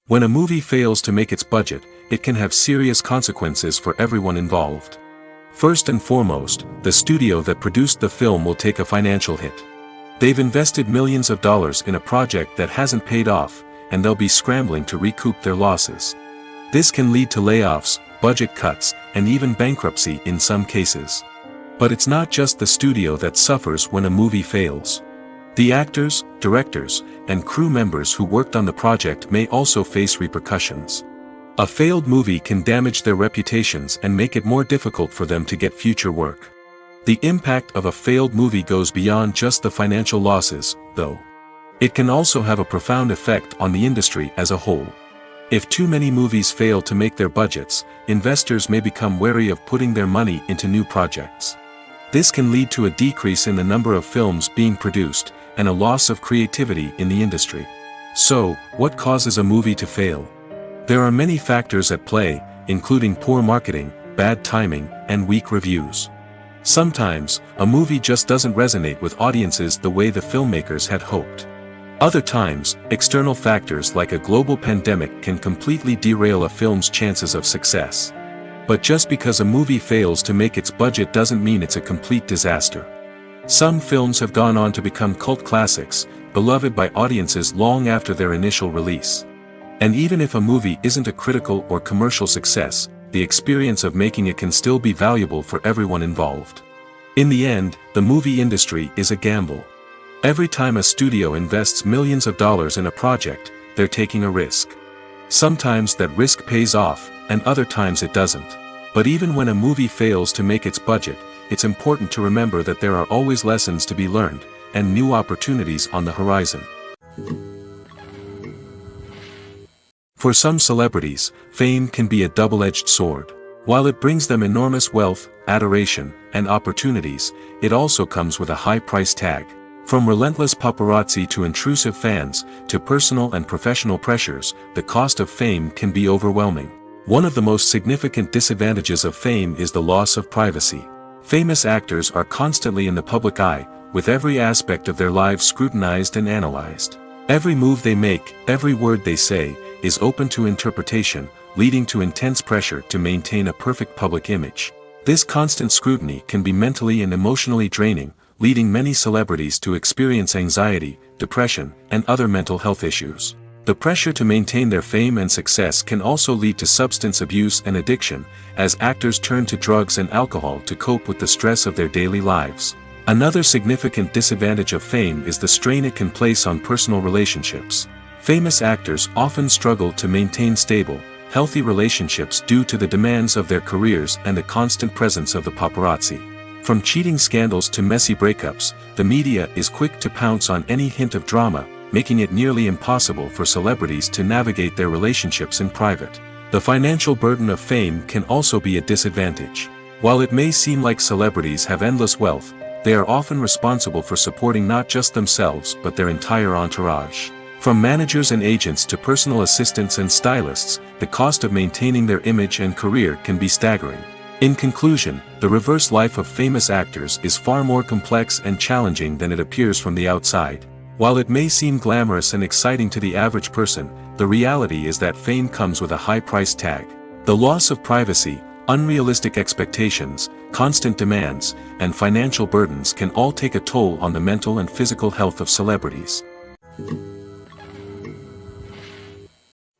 When a movie fails to make its budget, it can have serious consequences for everyone involved. First and foremost, the studio that produced the film will take a financial hit. They've invested millions of dollars in a project that hasn't paid off, and they'll be scrambling to recoup their losses. This can lead to layoffs, budget cuts, and even bankruptcy in some cases. But it's not just the studio that suffers when a movie fails. The actors, directors, and crew members who worked on the project may also face repercussions. A failed movie can damage their reputations and make it more difficult for them to get future work. The impact of a failed movie goes beyond just the financial losses, though. It can also have a profound effect on the industry as a whole. If too many movies fail to make their budgets, investors may become wary of putting their money into new projects. This can lead to a decrease in the number of films being produced, and a loss of creativity in the industry. So, what causes a movie to fail? There are many factors at play, including poor marketing, bad timing, and weak reviews. Sometimes, a movie just doesn't resonate with audiences the way the filmmakers had hoped. Other times, external factors like a global pandemic can completely derail a film's chances of success. But just because a movie fails to make its budget doesn't mean it's a complete disaster. Some films have gone on to become cult classics, beloved by audiences long after their initial release. And even if a movie isn't a critical or commercial success, the experience of making it can still be valuable for everyone involved. In the end, the movie industry is a gamble. Every time a studio invests millions of dollars in a project, they're taking a risk. Sometimes that risk pays off, and other times it doesn't. But even when a movie fails to make its budget, it's important to remember that there are always lessons to be learned, and new opportunities on the horizon. For some celebrities, fame can be a double-edged sword. While it brings them enormous wealth, adoration, and opportunities, it also comes with a high price tag. From relentless paparazzi to intrusive fans, to personal and professional pressures, the cost of fame can be overwhelming. One of the most significant disadvantages of fame is the loss of privacy. Famous actors are constantly in the public eye, with every aspect of their lives scrutinized and analyzed. Every move they make, every word they say, is open to interpretation, leading to intense pressure to maintain a perfect public image. This constant scrutiny can be mentally and emotionally draining, leading many celebrities to experience anxiety, depression, and other mental health issues. The pressure to maintain their fame and success can also lead to substance abuse and addiction, as actors turn to drugs and alcohol to cope with the stress of their daily lives. Another significant disadvantage of fame is the strain it can place on personal relationships. Famous actors often struggle to maintain stable, healthy relationships due to the demands of their careers and the constant presence of the paparazzi. From cheating scandals to messy breakups, the media is quick to pounce on any hint of drama, making it nearly impossible for celebrities to navigate their relationships in private. The financial burden of fame can also be a disadvantage. While it may seem like celebrities have endless wealth, they are often responsible for supporting not just themselves but their entire entourage. From managers and agents to personal assistants and stylists, the cost of maintaining their image and career can be staggering. In conclusion, the reverse life of famous actors is far more complex and challenging than it appears from the outside. While it may seem glamorous and exciting to the average person, the reality is that fame comes with a high price tag. The loss of privacy, unrealistic expectations, constant demands, and financial burdens can all take a toll on the mental and physical health of celebrities.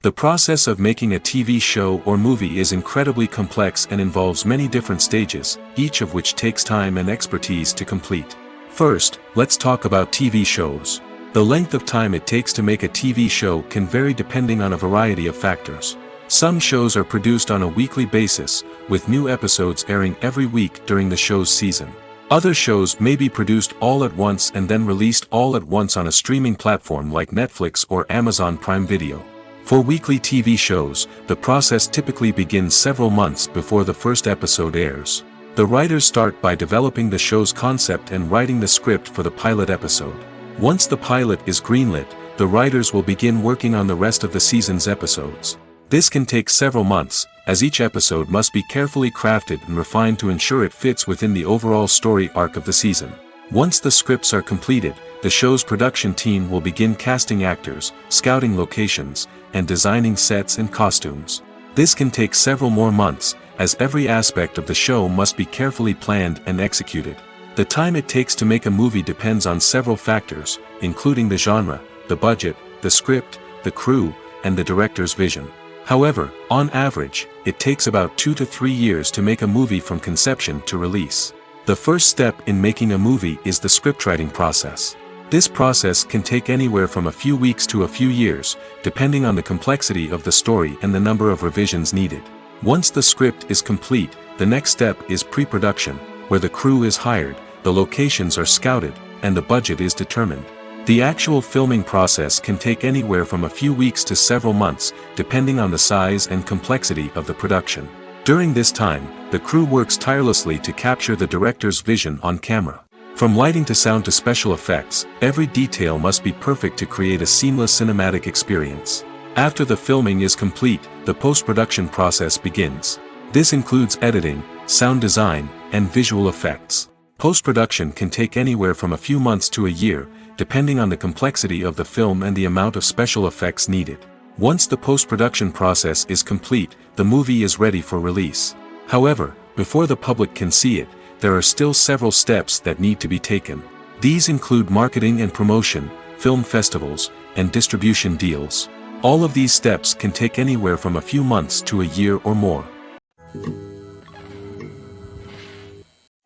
The process of making a TV show or movie is incredibly complex and involves many different stages, each of which takes time and expertise to complete. First, let's talk about TV shows. The length of time it takes to make a TV show can vary depending on a variety of factors. Some shows are produced on a weekly basis, with new episodes airing every week during the show's season. Other shows may be produced all at once and then released all at once on a streaming platform like Netflix or Amazon Prime Video. For weekly TV shows, the process typically begins several months before the first episode airs. The writers start by developing the show's concept and writing the script for the pilot episode. Once the pilot is greenlit, the writers will begin working on the rest of the season's episodes. This can take several months, as each episode must be carefully crafted and refined to ensure it fits within the overall story arc of the season. Once the scripts are completed, the show's production team will begin casting actors, scouting locations, and designing sets and costumes. This can take several more months, as every aspect of the show must be carefully planned and executed. The time it takes to make a movie depends on several factors, including the genre, the budget, the script, the crew, and the director's vision. However, on average, it takes about 2 to 3 years to make a movie from conception to release. The first step in making a movie is the scriptwriting process. This process can take anywhere from a few weeks to a few years, depending on the complexity of the story and the number of revisions needed. Once the script is complete, the next step is pre-production, where the crew is hired, the locations are scouted, and the budget is determined. The actual filming process can take anywhere from a few weeks to several months, depending on the size and complexity of the production. During this time, the crew works tirelessly to capture the director's vision on camera. From lighting to sound to special effects, every detail must be perfect to create a seamless cinematic experience. After the filming is complete, the post-production process begins. This includes editing, sound design, and visual effects. Post-production can take anywhere from a few months to a year, depending on the complexity of the film and the amount of special effects needed. Once the post-production process is complete, the movie is ready for release. However, before the public can see it, there are still several steps that need to be taken. These include marketing and promotion, film festivals, and distribution deals. All of these steps can take anywhere from a few months to a year or more.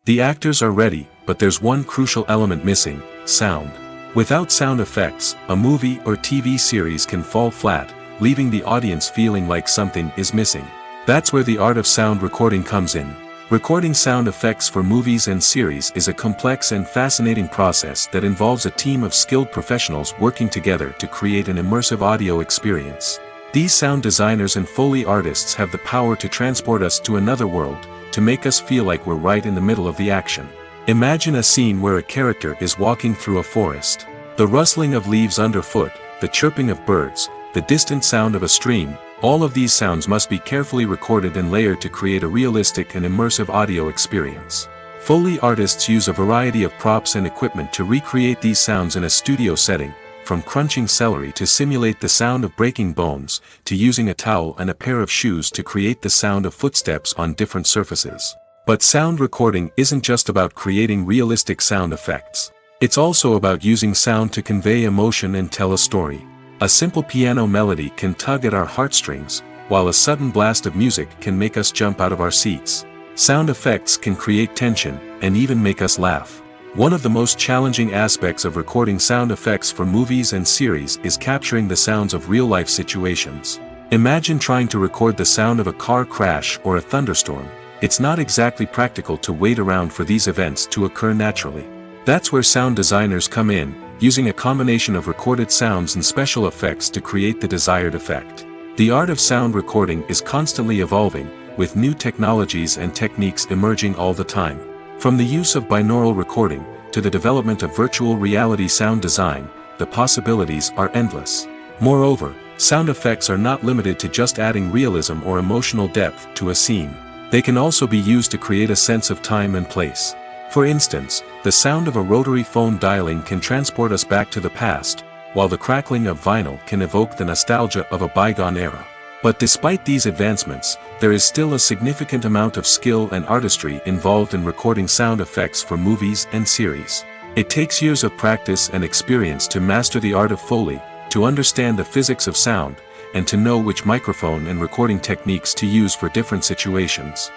The actors are ready, but there's one crucial element missing: sound. Without sound effects, a movie or TV series can fall flat, leaving the audience feeling like something is missing. That's where the art of sound recording comes in. Recording sound effects for movies and series is a complex and fascinating process that involves a team of skilled professionals working together to create an immersive audio experience. These sound designers and Foley artists have the power to transport us to another world, to make us feel like we're right in the middle of the action. Imagine a scene where a character is walking through a forest. The rustling of leaves underfoot, the chirping of birds, the distant sound of a stream, all of these sounds must be carefully recorded and layered to create a realistic and immersive audio experience. Foley artists use a variety of props and equipment to recreate these sounds in a studio setting, from crunching celery to simulate the sound of breaking bones, to using a towel and a pair of shoes to create the sound of footsteps on different surfaces. But sound recording isn't just about creating realistic sound effects. It's also about using sound to convey emotion and tell a story. A simple piano melody can tug at our heartstrings, while a sudden blast of music can make us jump out of our seats. Sound effects can create tension, and even make us laugh. One of the most challenging aspects of recording sound effects for movies and series is capturing the sounds of real-life situations. Imagine trying to record the sound of a car crash or a thunderstorm. It's not exactly practical to wait around for these events to occur naturally. That's where sound designers come in, using a combination of recorded sounds and special effects to create the desired effect. The art of sound recording is constantly evolving, with new technologies and techniques emerging all the time. From the use of binaural recording, to the development of virtual reality sound design, the possibilities are endless. Moreover, sound effects are not limited to just adding realism or emotional depth to a scene. They can also be used to create a sense of time and place. For instance, the sound of a rotary phone dialing can transport us back to the past, while the crackling of vinyl can evoke the nostalgia of a bygone era. But despite these advancements, there is still a significant amount of skill and artistry involved in recording sound effects for movies and series. It takes years of practice and experience to master the art of Foley, to understand the physics of sound, and to know which microphone and recording techniques to use for different situations.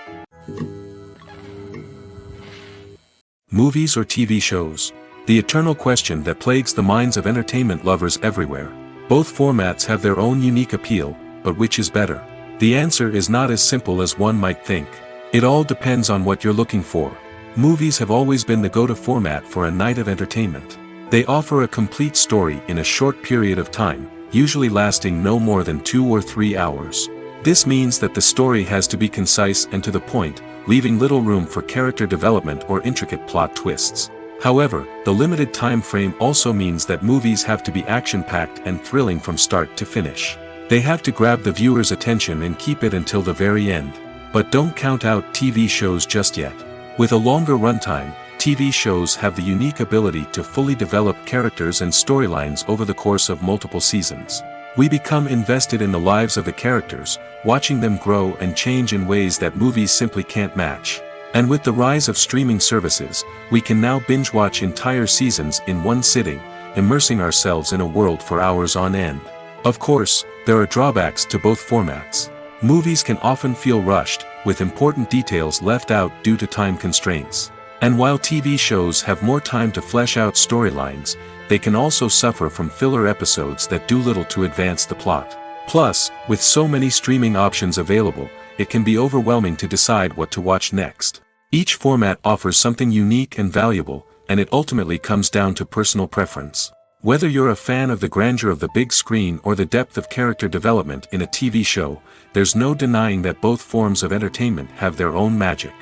Movies or TV shows? The eternal question that plagues the minds of entertainment lovers everywhere. Both formats have their own unique appeal, but which is better? The answer is not as simple as one might think. It all depends on what you're looking for. Movies have always been the go-to format for a night of entertainment. They offer a complete story in a short period of time, usually lasting no more than 2 or 3 hours. This means that the story has to be concise and to the point, leaving little room for character development or intricate plot twists. However, the limited time frame also means that movies have to be action-packed and thrilling from start to finish. They have to grab the viewer's attention and keep it until the very end. But don't count out TV shows just yet. With a longer runtime, TV shows have the unique ability to fully develop characters and storylines over the course of multiple seasons. We become invested in the lives of the characters, watching them grow and change in ways that movies simply can't match. And with the rise of streaming services, we can now binge-watch entire seasons in one sitting, immersing ourselves in a world for hours on end. Of course, there are drawbacks to both formats. Movies can often feel rushed, with important details left out due to time constraints. And while TV shows have more time to flesh out storylines, they can also suffer from filler episodes that do little to advance the plot. Plus, with so many streaming options available, it can be overwhelming to decide what to watch next. Each format offers something unique and valuable, and it ultimately comes down to personal preference. Whether you're a fan of the grandeur of the big screen or the depth of character development in a TV show, there's no denying that both forms of entertainment have their own magic.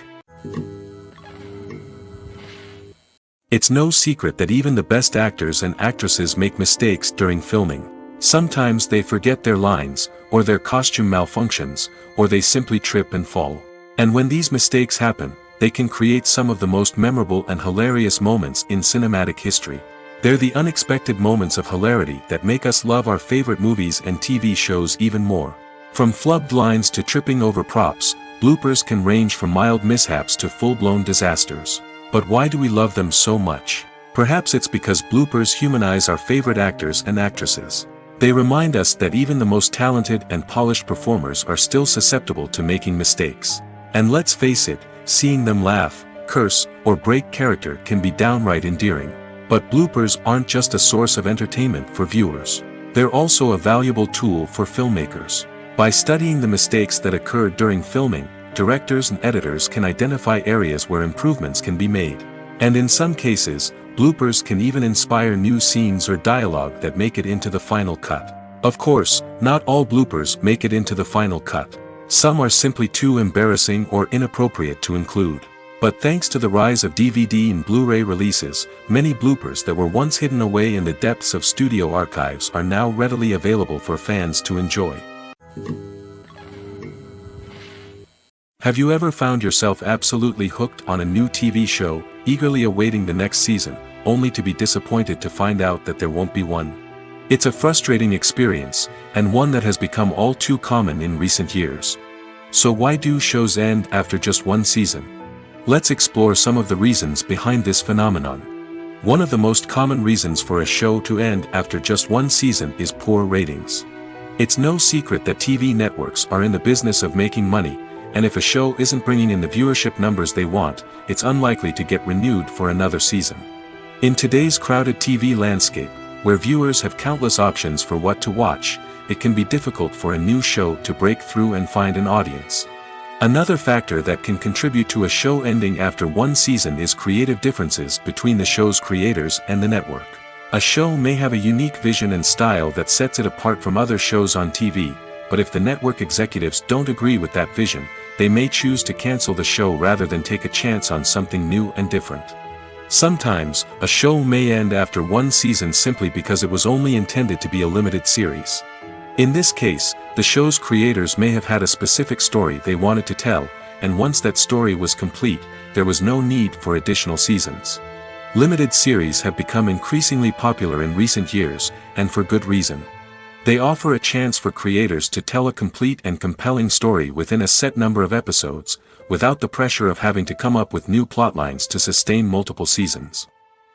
It's no secret that even the best actors and actresses make mistakes during filming. Sometimes they forget their lines, or their costume malfunctions, or they simply trip and fall. And when these mistakes happen, they can create some of the most memorable and hilarious moments in cinematic history. They're the unexpected moments of hilarity that make us love our favorite movies and TV shows even more. From flubbed lines to tripping over props, bloopers can range from mild mishaps to full-blown disasters. But why do we love them so much? Perhaps it's because bloopers humanize our favorite actors and actresses. They remind us that even the most talented and polished performers are still susceptible to making mistakes. And let's face it, seeing them laugh, curse, or break character can be downright endearing. But bloopers aren't just a source of entertainment for viewers. They're also a valuable tool for filmmakers. By studying the mistakes that occurred during filming, directors and editors can identify areas where improvements can be made. And in some cases, bloopers can even inspire new scenes or dialogue that make it into the final cut. Of course, not all bloopers make it into the final cut. Some are simply too embarrassing or inappropriate to include. But thanks to the rise of DVD and Blu-ray releases, many bloopers that were once hidden away in the depths of studio archives are now readily available for fans to enjoy. Have you ever found yourself absolutely hooked on a new TV show, eagerly awaiting the next season, only to be disappointed to find out that there won't be one? It's a frustrating experience, and one that has become all too common in recent years. So why do shows end after just one season? Let's explore some of the reasons behind this phenomenon. One of the most common reasons for a show to end after just one season is poor ratings. It's no secret that TV networks are in the business of making money, and if a show isn't bringing in the viewership numbers they want, it's unlikely to get renewed for another season. In today's crowded TV landscape, where viewers have countless options for what to watch, it can be difficult for a new show to break through and find an audience. Another factor that can contribute to a show ending after one season is creative differences between the show's creators and the network. A show may have a unique vision and style that sets it apart from other shows on TV, but if the network executives don't agree with that vision, they may choose to cancel the show rather than take a chance on something new and different. Sometimes, a show may end after one season simply because it was only intended to be a limited series. In this case, the show's creators may have had a specific story they wanted to tell, and once that story was complete, there was no need for additional seasons. Limited series have become increasingly popular in recent years, and for good reason. They offer a chance for creators to tell a complete and compelling story within a set number of episodes, without the pressure of having to come up with new plotlines to sustain multiple seasons.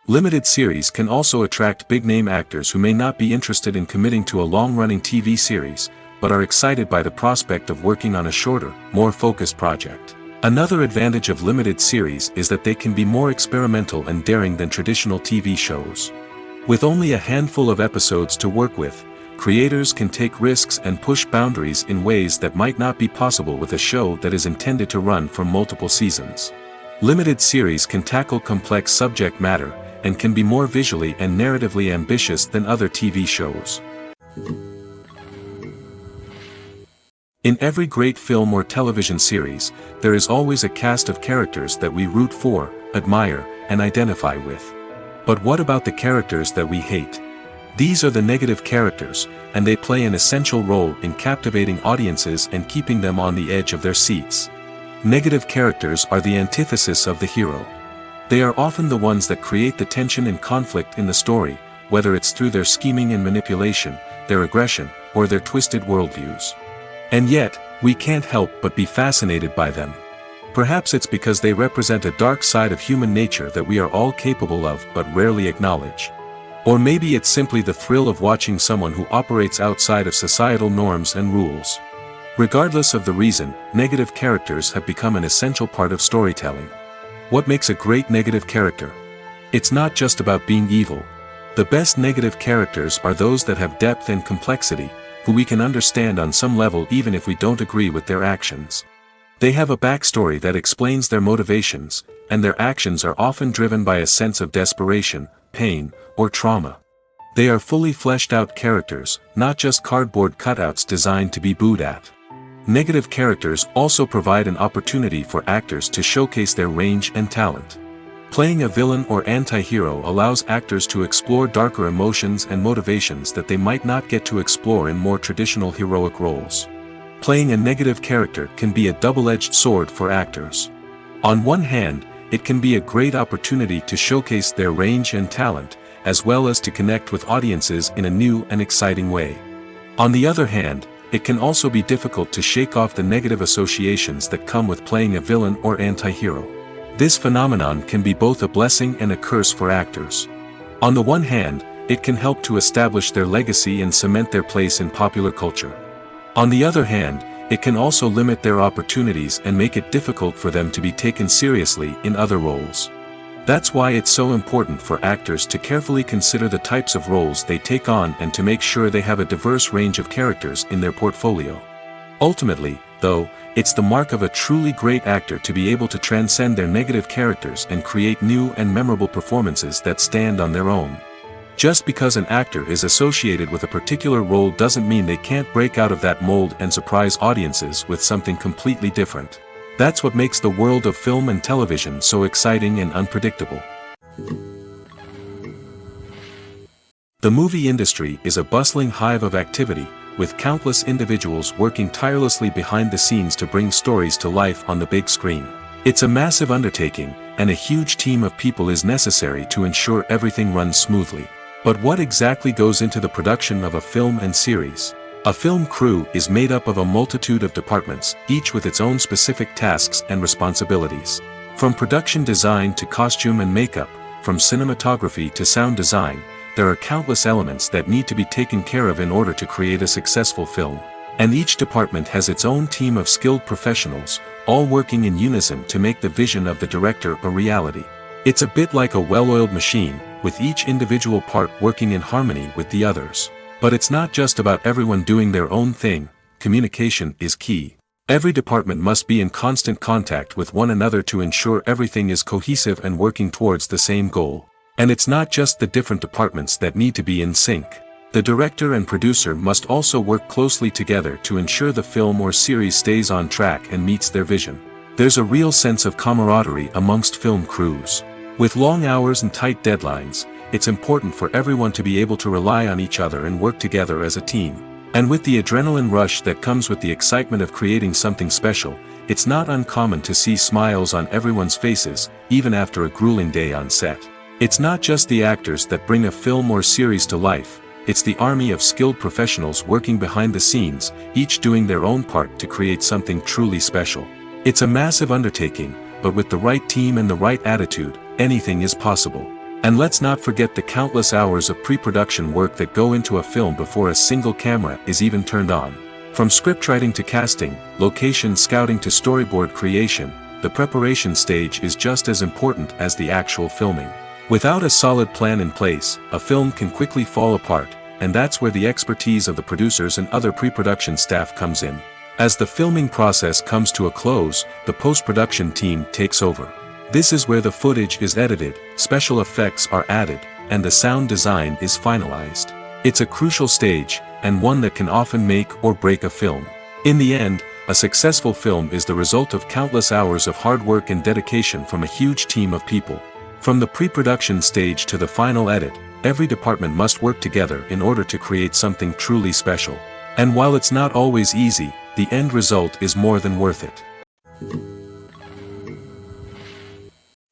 Limited series can also attract big-name actors who may not be interested in committing to a long-running TV series, but are excited by the prospect of working on a shorter, more focused project. Another advantage of limited series is that they can be more experimental and daring than traditional TV shows. With only a handful of episodes to work with, creators can take risks and push boundaries in ways that might not be possible with a show that is intended to run for multiple seasons. Limited series can tackle complex subject matter, and can be more visually and narratively ambitious than other TV shows. In every great film or television series, there is always a cast of characters that we root for, admire, and identify with. But what about the characters that we hate? These are the negative characters, and they play an essential role in captivating audiences and keeping them on the edge of their seats. Negative characters are the antithesis of the hero. They are often the ones that create the tension and conflict in the story, whether it's through their scheming and manipulation, their aggression, or their twisted worldviews. And yet, we can't help but be fascinated by them. Perhaps it's because they represent a dark side of human nature that we are all capable of but rarely acknowledge. Or maybe it's simply the thrill of watching someone who operates outside of societal norms and rules. Regardless of the reason, negative characters have become an essential part of storytelling. What makes a great negative character? It's not just about being evil. The best negative characters are those that have depth and complexity, who we can understand on some level even if we don't agree with their actions. They have a backstory that explains their motivations, and their actions are often driven by a sense of desperation, pain, or trauma. They are fully fleshed out characters, not just cardboard cutouts designed to be booed at. Negative characters also provide an opportunity for actors to showcase their range and talent. Playing a villain or anti-hero allows actors to explore darker emotions and motivations that they might not get to explore in more traditional heroic roles. Playing a negative character can be a double-edged sword for actors. On one hand, it can be a great opportunity to showcase their range and talent, as well as to connect with audiences in a new and exciting way. On the other hand, it can also be difficult to shake off the negative associations that come with playing a villain or anti-hero. This phenomenon can be both a blessing and a curse for actors. On the one hand, it can help to establish their legacy and cement their place in popular culture. On the other hand, it can also limit their opportunities and make it difficult for them to be taken seriously in other roles. That's why it's so important for actors to carefully consider the types of roles they take on and to make sure they have a diverse range of characters in their portfolio. Ultimately, though, it's the mark of a truly great actor to be able to transcend their negative characters and create new and memorable performances that stand on their own. Just because an actor is associated with a particular role doesn't mean they can't break out of that mold and surprise audiences with something completely different. That's what makes the world of film and television so exciting and unpredictable. The movie industry is a bustling hive of activity, with countless individuals working tirelessly behind the scenes to bring stories to life on the big screen. It's a massive undertaking, and a huge team of people is necessary to ensure everything runs smoothly. But what exactly goes into the production of a film and series? A film crew is made up of a multitude of departments, each with its own specific tasks and responsibilities. From production design to costume and makeup, from cinematography to sound design, there are countless elements that need to be taken care of in order to create a successful film. And each department has its own team of skilled professionals, all working in unison to make the vision of the director a reality. It's a bit like a well-oiled machine, with each individual part working in harmony with the others. But it's not just about everyone doing their own thing. Communication is key. Every department must be in constant contact with one another to ensure everything is cohesive and working towards the same goal. And it's not just the different departments that need to be in sync. The director and producer must also work closely together to ensure the film or series stays on track and meets their vision. There's a real sense of camaraderie amongst film crews. With long hours and tight deadlines, it's important for everyone to be able to rely on each other and work together as a team. And with the adrenaline rush that comes with the excitement of creating something special, it's not uncommon to see smiles on everyone's faces, even after a grueling day on set. It's not just the actors that bring a film or series to life, it's the army of skilled professionals working behind the scenes, each doing their own part to create something truly special. It's a massive undertaking, but with the right team and the right attitude, anything is possible. And let's not forget the countless hours of pre-production work that go into a film before a single camera is even turned on. From scriptwriting to casting, location scouting to storyboard creation, the preparation stage is just as important as the actual filming. Without a solid plan in place, a film can quickly fall apart, and that's where the expertise of the producers and other pre-production staff comes in. As the filming process comes to a close, the post-production team takes over. This is where the footage is edited, special effects are added, and the sound design is finalized. It's a crucial stage, and one that can often make or break a film. In the end, a successful film is the result of countless hours of hard work and dedication from a huge team of people. From the pre-production stage to the final edit, every department must work together in order to create something truly special. And while it's not always easy, the end result is more than worth it.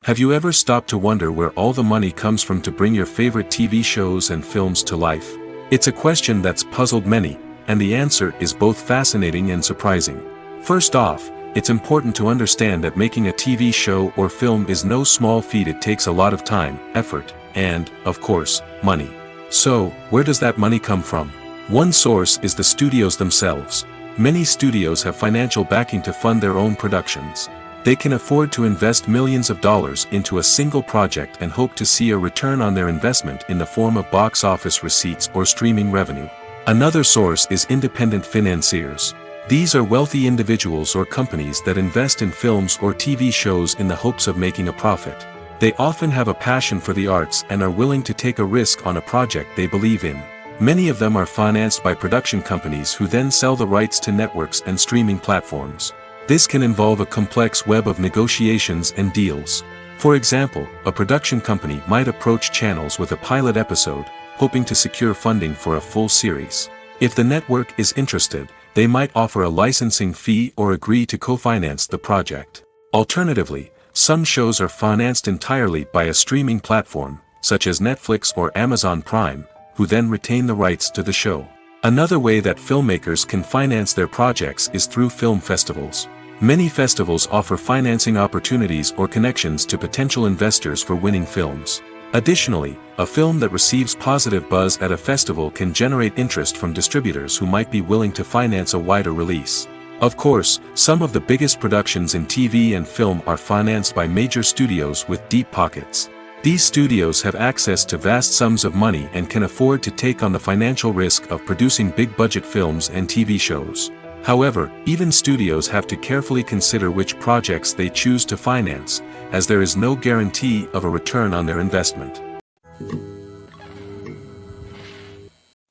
Have you ever stopped to wonder where all the money comes from to bring your favorite TV shows and films to life? It's a question that's puzzled many, and the answer is both fascinating and surprising. First off, it's important to understand that making a TV show or film is no small feat. It takes a lot of time, effort, and, of course, money. So, where does that money come from? One source is the studios themselves. Many studios have financial backing to fund their own productions. They can afford to invest millions of dollars into a single project and hope to see a return on their investment in the form of box office receipts or streaming revenue. Another source is independent financiers. These are wealthy individuals or companies that invest in films or TV shows in the hopes of making a profit. They often have a passion for the arts and are willing to take a risk on a project they believe in. Many of them are financed by production companies who then sell the rights to networks and streaming platforms. This can involve a complex web of negotiations and deals. For example, a production company might approach channels with a pilot episode, hoping to secure funding for a full series. If the network is interested, they might offer a licensing fee or agree to co-finance the project. Alternatively, some shows are financed entirely by a streaming platform, such as Netflix or Amazon Prime, who then retain the rights to the show. Another way that filmmakers can finance their projects is through film festivals. Many festivals offer financing opportunities or connections to potential investors for winning films. Additionally, a film that receives positive buzz at a festival can generate interest from distributors who might be willing to finance a wider release. Of course, some of the biggest productions in TV and film are financed by major studios with deep pockets. These studios have access to vast sums of money and can afford to take on the financial risk of producing big-budget films and TV shows. However, even studios have to carefully consider which projects they choose to finance, as there is no guarantee of a return on their investment.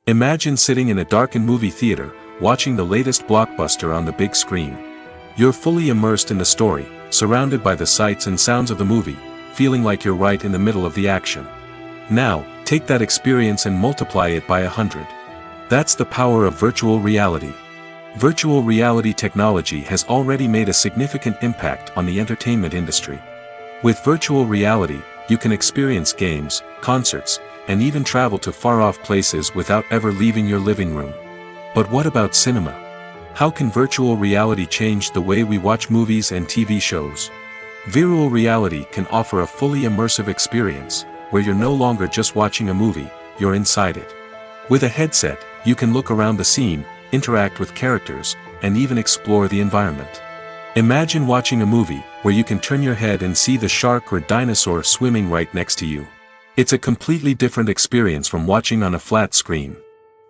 Imagine sitting in a darkened movie theater, watching the latest blockbuster on the big screen. You're fully immersed in the story, surrounded by the sights and sounds of the movie, feeling like you're right in the middle of the action. Now, take that experience and multiply it by 100. That's the power of virtual reality. Virtual reality technology has already made a significant impact on the entertainment industry. With virtual reality, you can experience games, concerts, and even travel to far-off places without ever leaving your living room. But what about cinema? How can virtual reality change the way we watch movies and TV shows? Virtual reality can offer a fully immersive experience, where you're no longer just watching a movie, you're inside it. With a headset, you can look around the scene, interact with characters, and even explore the environment. Imagine watching a movie, where you can turn your head and see the shark or dinosaur swimming right next to you. It's a completely different experience from watching on a flat screen.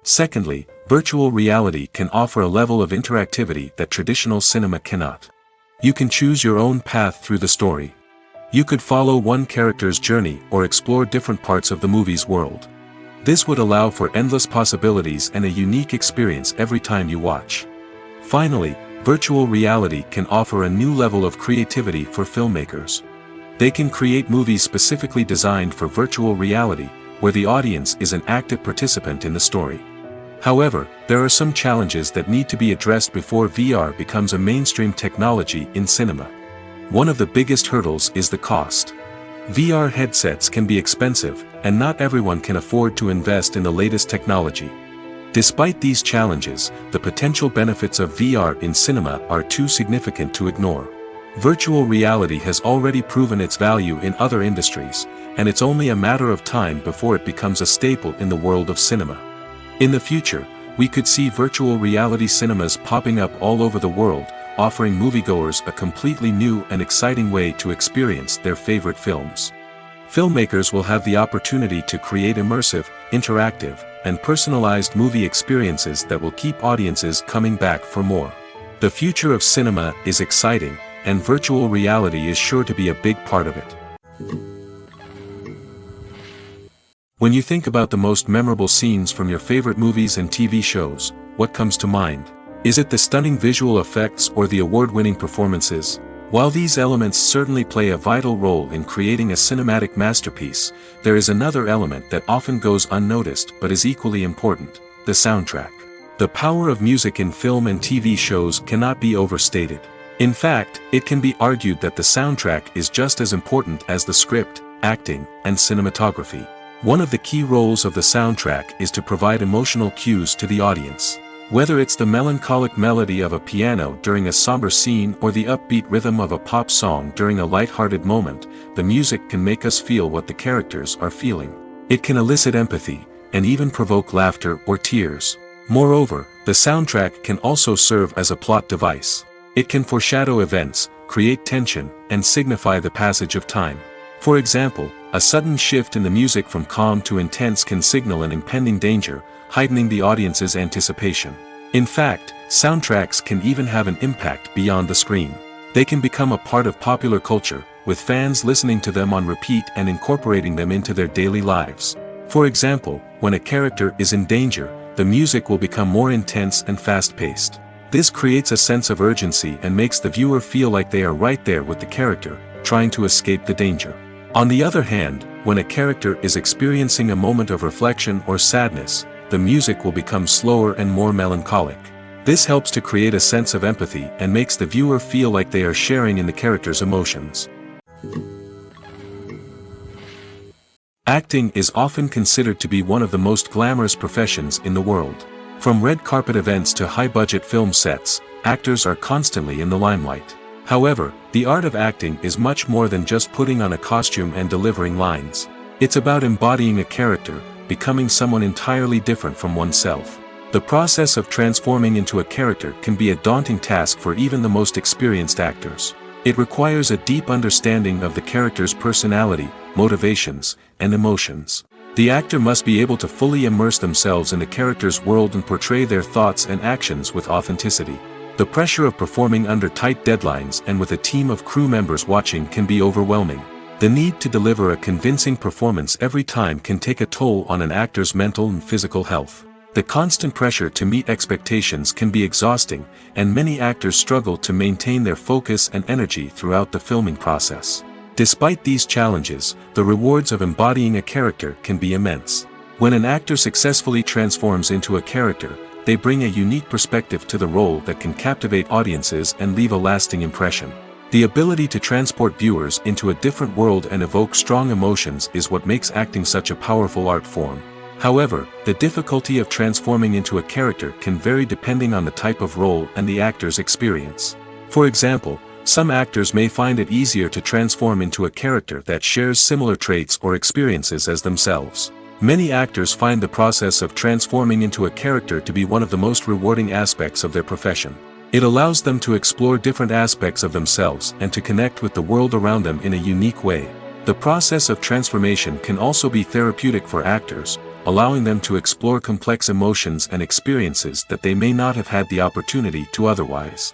Secondly, virtual reality can offer a level of interactivity that traditional cinema cannot. You can choose your own path through the story. You could follow one character's journey or explore different parts of the movie's world. This would allow for endless possibilities and a unique experience every time you watch. Finally, virtual reality can offer a new level of creativity for filmmakers. They can create movies specifically designed for virtual reality, where the audience is an active participant in the story. However, there are some challenges that need to be addressed before VR becomes a mainstream technology in cinema. One of the biggest hurdles is the cost. VR headsets can be expensive, and not everyone can afford to invest in the latest technology. Despite these challenges, the potential benefits of VR in cinema are too significant to ignore. Virtual reality has already proven its value in other industries, and it's only a matter of time before it becomes a staple in the world of cinema. In the future, we could see virtual reality cinemas popping up all over the world, offering moviegoers a completely new and exciting way to experience their favorite films. Filmmakers will have the opportunity to create immersive, interactive, and personalized movie experiences that will keep audiences coming back for more. The future of cinema is exciting, and virtual reality is sure to be a big part of it. When you think about the most memorable scenes from your favorite movies and TV shows, what comes to mind? Is it the stunning visual effects or the award-winning performances? While these elements certainly play a vital role in creating a cinematic masterpiece, there is another element that often goes unnoticed but is equally important: the soundtrack. The power of music in film and TV shows cannot be overstated. In fact, it can be argued that the soundtrack is just as important as the script, acting, and cinematography. One of the key roles of the soundtrack is to provide emotional cues to the audience. Whether it's the melancholic melody of a piano during a somber scene or the upbeat rhythm of a pop song during a light-hearted moment, the music can make us feel what the characters are feeling. It can elicit empathy, and even provoke laughter or tears. Moreover, the soundtrack can also serve as a plot device. It can foreshadow events, create tension, and signify the passage of time. For example, a sudden shift in the music from calm to intense can signal an impending danger, heightening the audience's anticipation. In fact, soundtracks can even have an impact beyond the screen. They can become a part of popular culture, with fans listening to them on repeat and incorporating them into their daily lives. For example, when a character is in danger, the music will become more intense and fast-paced. This creates a sense of urgency and makes the viewer feel like they are right there with the character, trying to escape the danger. On the other hand, when a character is experiencing a moment of reflection or sadness, the music will become slower and more melancholic. This helps to create a sense of empathy and makes the viewer feel like they are sharing in the character's emotions. Acting is often considered to be one of the most glamorous professions in the world. From red carpet events to high-budget film sets, actors are constantly in the limelight. However, the art of acting is much more than just putting on a costume and delivering lines. It's about embodying a character, becoming someone entirely different from oneself. The process of transforming into a character can be a daunting task for even the most experienced actors. It requires a deep understanding of the character's personality, motivations, and emotions. The actor must be able to fully immerse themselves in the character's world and portray their thoughts and actions with authenticity. The pressure of performing under tight deadlines and with a team of crew members watching can be overwhelming. The need to deliver a convincing performance every time can take a toll on an actor's mental and physical health. The constant pressure to meet expectations can be exhausting, and many actors struggle to maintain their focus and energy throughout the filming process. Despite these challenges, the rewards of embodying a character can be immense. When an actor successfully transforms into a character, they bring a unique perspective to the role that can captivate audiences and leave a lasting impression. The ability to transport viewers into a different world and evoke strong emotions is what makes acting such a powerful art form. However, the difficulty of transforming into a character can vary depending on the type of role and the actor's experience. For example, some actors may find it easier to transform into a character that shares similar traits or experiences as themselves. Many actors find the process of transforming into a character to be one of the most rewarding aspects of their profession. It allows them to explore different aspects of themselves and to connect with the world around them in a unique way. The process of transformation can also be therapeutic for actors, allowing them to explore complex emotions and experiences that they may not have had the opportunity to otherwise.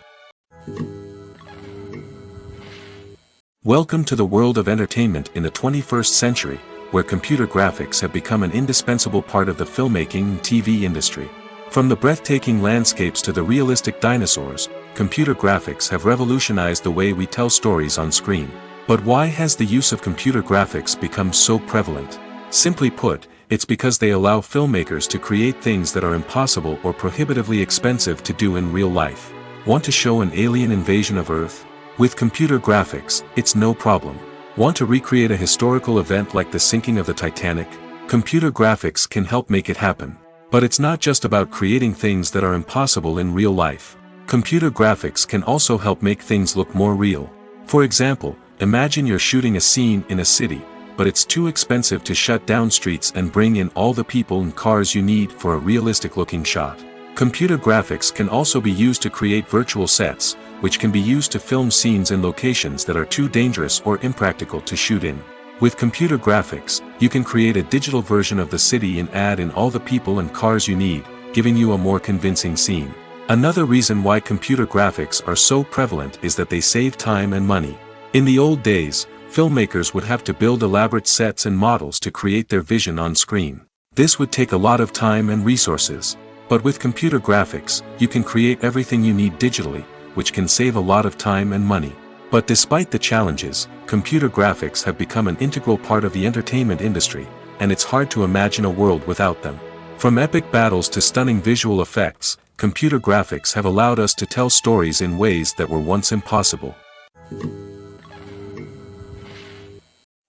Welcome to the world of entertainment in the 21st century, where computer graphics have become an indispensable part of the filmmaking and TV industry. From the breathtaking landscapes to the realistic dinosaurs, computer graphics have revolutionized the way we tell stories on screen. But why has the use of computer graphics become so prevalent? Simply put, it's because they allow filmmakers to create things that are impossible or prohibitively expensive to do in real life. Want to show an alien invasion of Earth? With computer graphics, it's no problem. Want to recreate a historical event like the sinking of the Titanic? Computer graphics can help make it happen. But it's not just about creating things that are impossible in real life. Computer graphics can also help make things look more real. For example, imagine you're shooting a scene in a city, but it's too expensive to shut down streets and bring in all the people and cars you need for a realistic-looking shot. Computer graphics can also be used to create virtual sets, which can be used to film scenes in locations that are too dangerous or impractical to shoot in. With computer graphics, you can create a digital version of the city and add in all the people and cars you need, giving you a more convincing scene. Another reason why computer graphics are so prevalent is that they save time and money. In the old days, filmmakers would have to build elaborate sets and models to create their vision on screen. This would take a lot of time and resources. But with computer graphics, you can create everything you need digitally, which can save a lot of time and money. But despite the challenges, computer graphics have become an integral part of the entertainment industry, and it's hard to imagine a world without them. From epic battles to stunning visual effects, computer graphics have allowed us to tell stories in ways that were once impossible.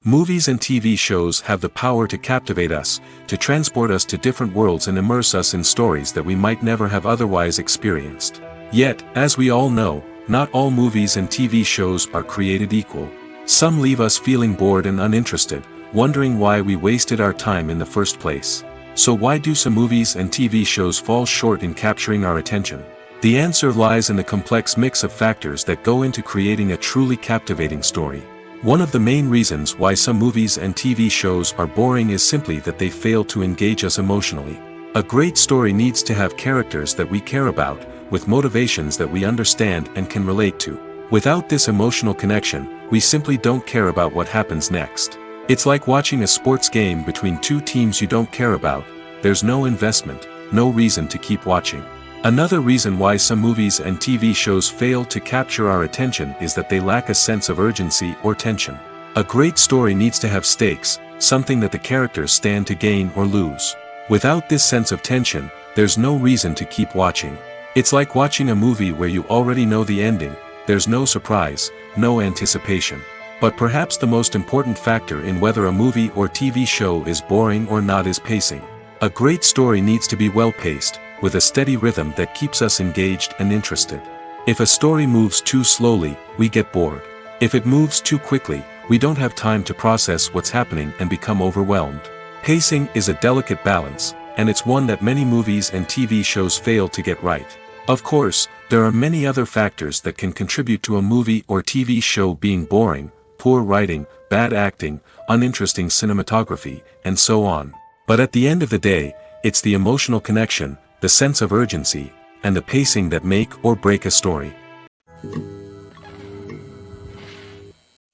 Movies and TV shows have the power to captivate us, to transport us to different worlds and immerse us in stories that we might never have otherwise experienced. Yet, as we all know, not all movies and TV shows are created equal. Some leave us feeling bored and uninterested, wondering why we wasted our time in the first place. So why do some movies and TV shows fall short in capturing our attention? The answer lies in the complex mix of factors that go into creating a truly captivating story. One of the main reasons why some movies and TV shows are boring is simply that they fail to engage us emotionally. A great story needs to have characters that we care about, with motivations that we understand and can relate to. Without this emotional connection, we simply don't care about what happens next. It's like watching a sports game between two teams you don't care about. There's no investment, no reason to keep watching. Another reason why some movies and TV shows fail to capture our attention is that they lack a sense of urgency or tension. A great story needs to have stakes, something that the characters stand to gain or lose. Without this sense of tension, there's no reason to keep watching. It's like watching a movie where you already know the ending. There's no surprise, no anticipation. But perhaps the most important factor in whether a movie or TV show is boring or not is pacing. A great story needs to be well-paced, with a steady rhythm that keeps us engaged and interested. If a story moves too slowly, we get bored. If it moves too quickly, we don't have time to process what's happening and become overwhelmed. Pacing is a delicate balance, and it's one that many movies and TV shows fail to get right. Of course, there are many other factors that can contribute to a movie or TV show being boring: poor writing, bad acting, uninteresting cinematography, and so on. But at the end of the day, it's the emotional connection, the sense of urgency, and the pacing that make or break a story.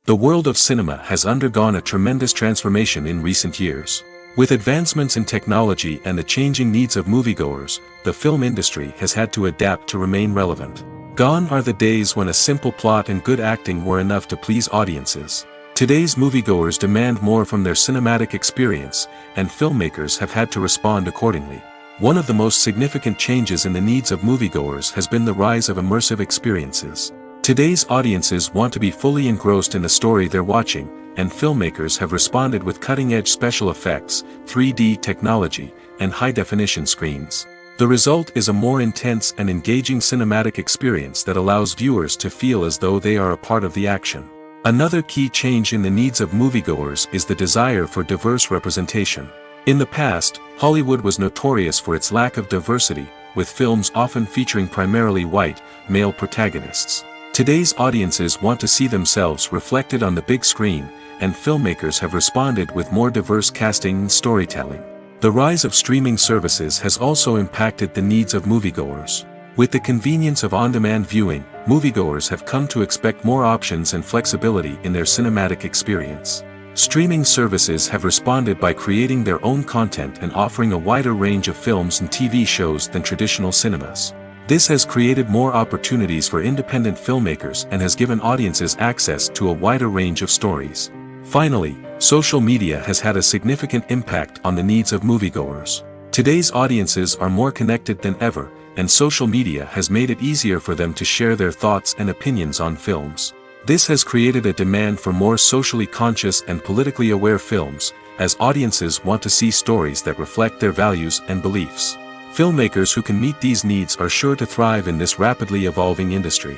The world of cinema has undergone a tremendous transformation in recent years. With advancements in technology and the changing needs of moviegoers, the film industry has had to adapt to remain relevant. Gone are the days when a simple plot and good acting were enough to please audiences. Today's moviegoers demand more from their cinematic experience, and filmmakers have had to respond accordingly. One of the most significant changes in the needs of moviegoers has been the rise of immersive experiences. Today's audiences want to be fully engrossed in the story they're watching, and filmmakers have responded with cutting-edge special effects, 3D technology, and high-definition screens. The result is a more intense and engaging cinematic experience that allows viewers to feel as though they are a part of the action. Another key change in the needs of moviegoers is the desire for diverse representation. In the past, Hollywood was notorious for its lack of diversity, with films often featuring primarily white, male protagonists. Today's audiences want to see themselves reflected on the big screen, and filmmakers have responded with more diverse casting and storytelling. The rise of streaming services has also impacted the needs of moviegoers. With the convenience of on-demand viewing, moviegoers have come to expect more options and flexibility in their cinematic experience. Streaming services have responded by creating their own content and offering a wider range of films and TV shows than traditional cinemas. This has created more opportunities for independent filmmakers and has given audiences access to a wider range of stories. Finally, social media has had a significant impact on the needs of moviegoers. Today's audiences are more connected than ever, and social media has made it easier for them to share their thoughts and opinions on films. This has created a demand for more socially conscious and politically aware films, as audiences want to see stories that reflect their values and beliefs. Filmmakers who can meet these needs are sure to thrive in this rapidly evolving industry.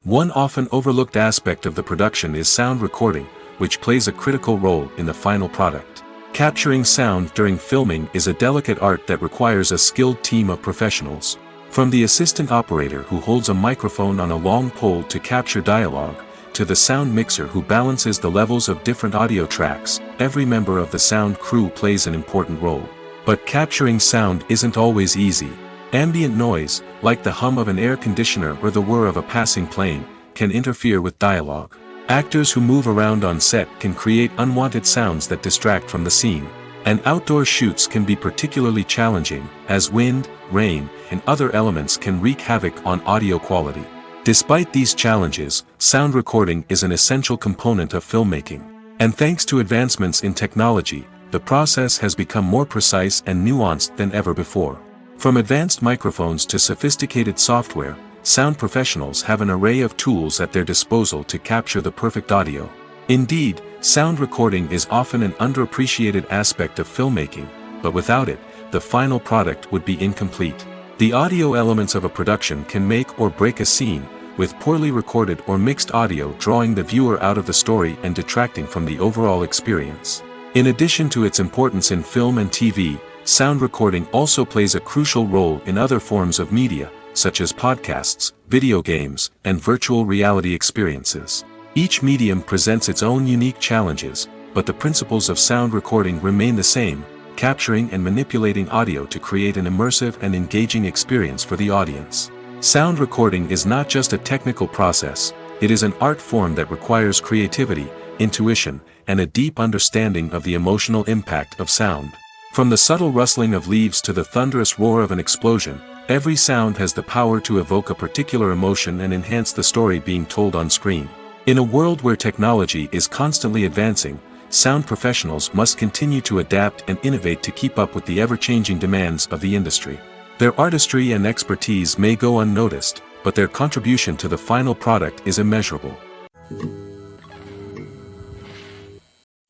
One often overlooked aspect of the production is sound recording, which plays a critical role in the final product. Capturing sound during filming is a delicate art that requires a skilled team of professionals. From the assistant operator who holds a microphone on a long pole to capture dialogue, to the sound mixer who balances the levels of different audio tracks, every member of the sound crew plays an important role. But capturing sound isn't always easy. Ambient noise, like the hum of an air conditioner or the whir of a passing plane, can interfere with dialogue. Actors who move around on set can create unwanted sounds that distract from the scene. And outdoor shoots can be particularly challenging, as wind, rain, and other elements can wreak havoc on audio quality. Despite these challenges, sound recording is an essential component of filmmaking. And thanks to advancements in technology, the process has become more precise and nuanced than ever before. From advanced microphones to sophisticated software, sound professionals have an array of tools at their disposal to capture the perfect audio. Indeed, sound recording is often an underappreciated aspect of filmmaking, but without it, the final product would be incomplete. The audio elements of a production can make or break a scene, with poorly recorded or mixed audio drawing the viewer out of the story and detracting from the overall experience. In addition to its importance in film and TV, sound recording also plays a crucial role in other forms of media, such as podcasts, video games, and virtual reality experiences. Each medium presents its own unique challenges, but the principles of sound recording remain the same, capturing and manipulating audio to create an immersive and engaging experience for the audience. Sound recording is not just a technical process, it is an art form that requires creativity, intuition, and a deep understanding of the emotional impact of sound. From the subtle rustling of leaves to the thunderous roar of an explosion, every sound has the power to evoke a particular emotion and enhance the story being told on screen. In a world where technology is constantly advancing, sound professionals must continue to adapt and innovate to keep up with the ever-changing demands of the industry. Their artistry and expertise may go unnoticed, but their contribution to the final product is immeasurable.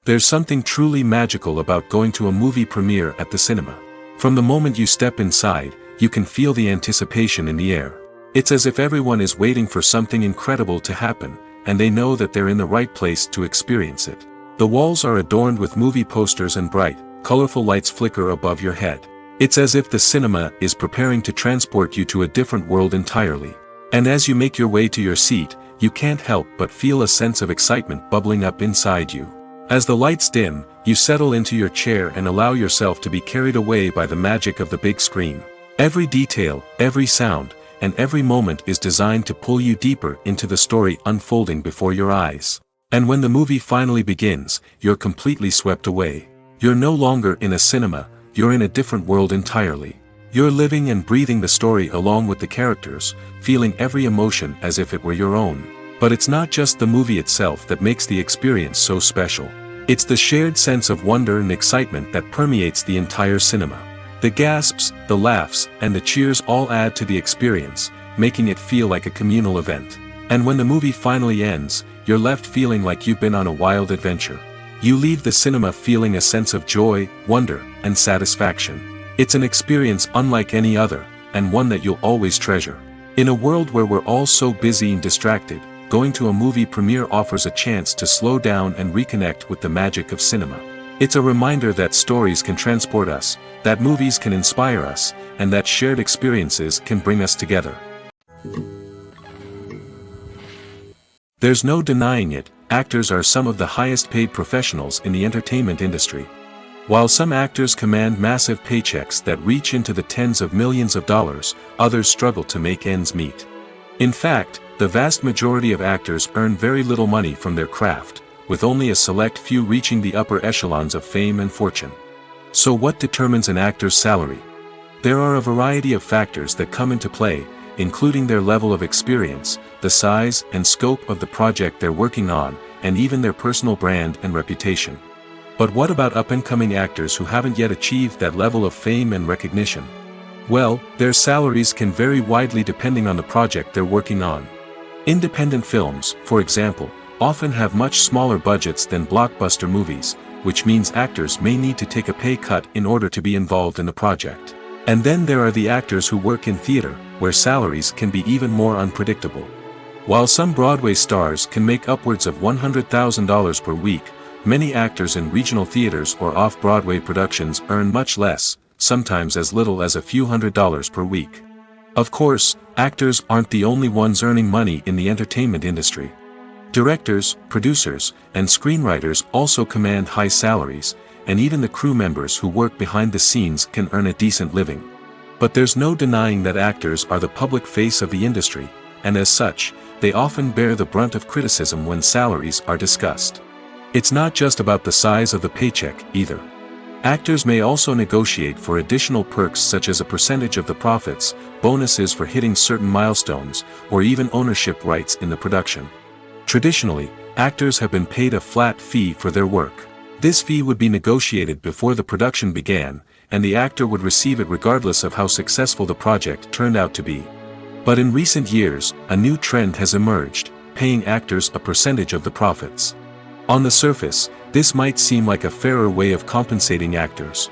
There's something truly magical about going to a movie premiere at the cinema. From the moment you step inside, you can feel the anticipation in the air. It's as if everyone is waiting for something incredible to happen, and they know that they're in the right place to experience it. The walls are adorned with movie posters and bright, colorful lights flicker above your head. It's as if the cinema is preparing to transport you to a different world entirely. And as you make your way to your seat, you can't help but feel a sense of excitement bubbling up inside you. As the lights dim, you settle into your chair and allow yourself to be carried away by the magic of the big screen. Every detail, every sound, and every moment is designed to pull you deeper into the story unfolding before your eyes. And when the movie finally begins, you're completely swept away. You're no longer in a cinema, you're in a different world entirely. You're living and breathing the story along with the characters, feeling every emotion as if it were your own. But it's not just the movie itself that makes the experience so special. It's the shared sense of wonder and excitement that permeates the entire cinema. The gasps, the laughs, and the cheers all add to the experience, making it feel like a communal event. And when the movie finally ends, you're left feeling like you've been on a wild adventure. You leave the cinema feeling a sense of joy, wonder, and satisfaction. It's an experience unlike any other, and one that you'll always treasure. In a world where we're all so busy and distracted, going to a movie premiere offers a chance to slow down and reconnect with the magic of cinema. It's a reminder that stories can transport us, that movies can inspire us, and that shared experiences can bring us together. There's no denying it, actors are some of the highest paid professionals in the entertainment industry. While some actors command massive paychecks that reach into the tens of millions of dollars, others struggle to make ends meet. In fact, the vast majority of actors earn very little money from their craft, with only a select few reaching the upper echelons of fame and fortune. So what determines an actor's salary? There are a variety of factors that come into play, including their level of experience, the size and scope of the project they're working on, and even their personal brand and reputation. But what about up-and-coming actors who haven't yet achieved that level of fame and recognition? Well, their salaries can vary widely depending on the project they're working on. Independent films, for example, often have much smaller budgets than blockbuster movies, which means actors may need to take a pay cut in order to be involved in the project. And then there are the actors who work in theater, where salaries can be even more unpredictable. While some Broadway stars can make upwards of $100,000 per week, many actors in regional theaters or off-Broadway productions earn much less, sometimes as little as a few $100s per week. Of course, actors aren't the only ones earning money in the entertainment industry. Directors, producers, and screenwriters also command high salaries, and even the crew members who work behind the scenes can earn a decent living. But there's no denying that actors are the public face of the industry, and as such, they often bear the brunt of criticism when salaries are discussed. It's not just about the size of the paycheck, either. Actors may also negotiate for additional perks such as a percentage of the profits, bonuses for hitting certain milestones, or even ownership rights in the production. Traditionally, actors have been paid a flat fee for their work. This fee would be negotiated before the production began, and the actor would receive it regardless of how successful the project turned out to be. But in recent years, a new trend has emerged, paying actors a percentage of the profits. On the surface, this might seem like a fairer way of compensating actors.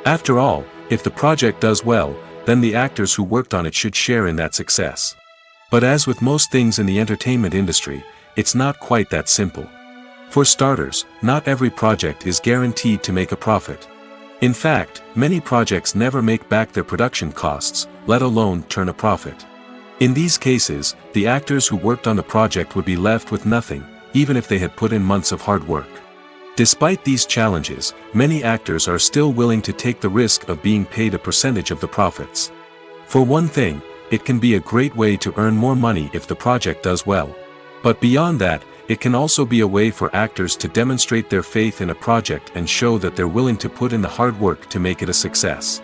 After all, if the project does well, then the actors who worked on it should share in that success. But as with most things in the entertainment industry, it's not quite that simple. For starters, not every project is guaranteed to make a profit. In fact, many projects never make back their production costs, let alone turn a profit. In these cases, the actors who worked on the project would be left with nothing, even if they had put in months of hard work. Despite these challenges, many actors are still willing to take the risk of being paid a percentage of the profits. For one thing, it can be a great way to earn more money if the project does well. But beyond that, it can also be a way for actors to demonstrate their faith in a project and show that they're willing to put in the hard work to make it a success.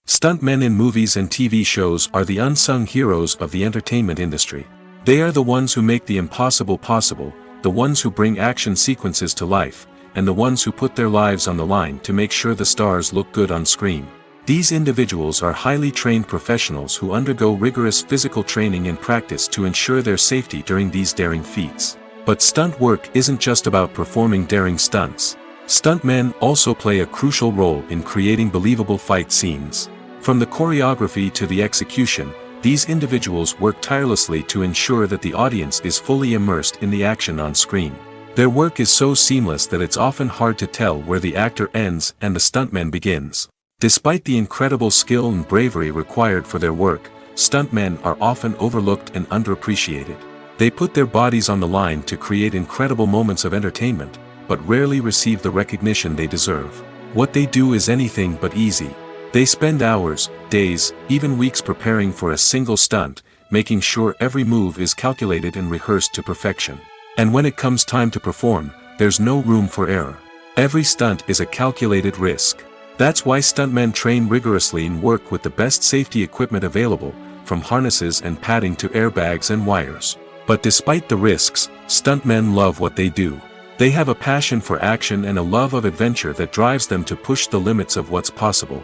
Stuntmen in movies and TV shows are the unsung heroes of the entertainment industry. They are the ones who make the impossible possible, the ones who bring action sequences to life, and the ones who put their lives on the line to make sure the stars look good on screen. These individuals are highly trained professionals who undergo rigorous physical training and practice to ensure their safety during these daring feats. But stunt work isn't just about performing daring stunts. Stuntmen also play a crucial role in creating believable fight scenes. From the choreography to the execution, these individuals work tirelessly to ensure that the audience is fully immersed in the action on screen. Their work is so seamless that it's often hard to tell where the actor ends and the stuntman begins. Despite the incredible skill and bravery required for their work, stuntmen are often overlooked and underappreciated. They put their bodies on the line to create incredible moments of entertainment, but rarely receive the recognition they deserve. What they do is anything but easy. They spend hours, days, even weeks preparing for a single stunt, making sure every move is calculated and rehearsed to perfection. And when it comes time to perform, there's no room for error. Every stunt is a calculated risk. That's why stuntmen train rigorously and work with the best safety equipment available, from harnesses and padding to airbags and wires. But despite the risks, stuntmen love what they do. They have a passion for action and a love of adventure that drives them to push the limits of what's possible.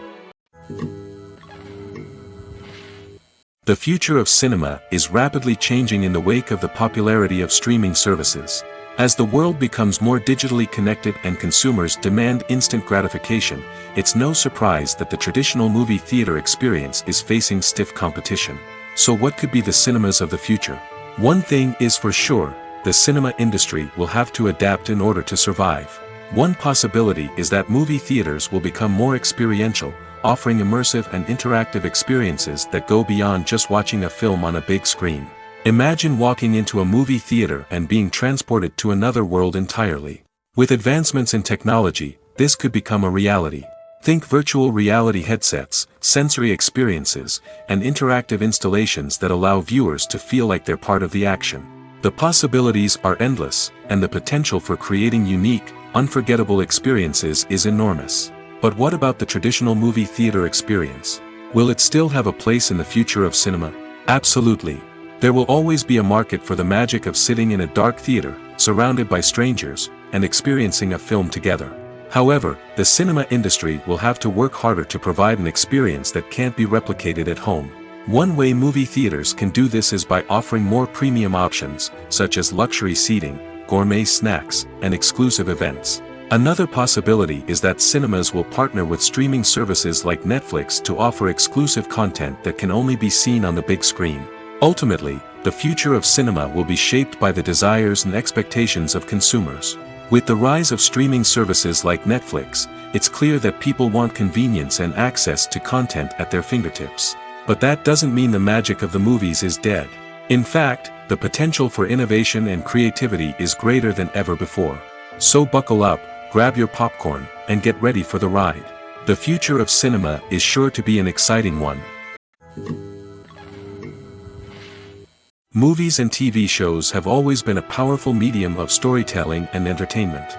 The future of cinema is rapidly changing in the wake of the popularity of streaming services. As the world becomes more digitally connected and consumers demand instant gratification, it's no surprise that the traditional movie theater experience is facing stiff competition. So what could be the cinemas of the future? One thing is for sure, the cinema industry will have to adapt in order to survive. One possibility is that movie theaters will become more experiential, offering immersive and interactive experiences that go beyond just watching a film on a big screen. Imagine walking into a movie theater and being transported to another world entirely. With advancements in technology, this could become a reality. Think virtual reality headsets, sensory experiences, and interactive installations that allow viewers to feel like they're part of the action. The possibilities are endless, and the potential for creating unique, unforgettable experiences is enormous. But what about the traditional movie theater experience? Will it still have a place in the future of cinema? Absolutely. There will always be a market for the magic of sitting in a dark theater, surrounded by strangers, and experiencing a film together. However, the cinema industry will have to work harder to provide an experience that can't be replicated at home. One way movie theaters can do this is by offering more premium options, such as luxury seating, gourmet snacks, and exclusive events. Another possibility is that cinemas will partner with streaming services like Netflix to offer exclusive content that can only be seen on the big screen. Ultimately, the future of cinema will be shaped by the desires and expectations of consumers. With the rise of streaming services like Netflix, it's clear that people want convenience and access to content at their fingertips. But that doesn't mean the magic of the movies is dead. In fact, the potential for innovation and creativity is greater than ever before. So buckle up, grab your popcorn, and get ready for the ride. The future of cinema is sure to be an exciting one. Movies and TV shows have always been a powerful medium of storytelling and entertainment.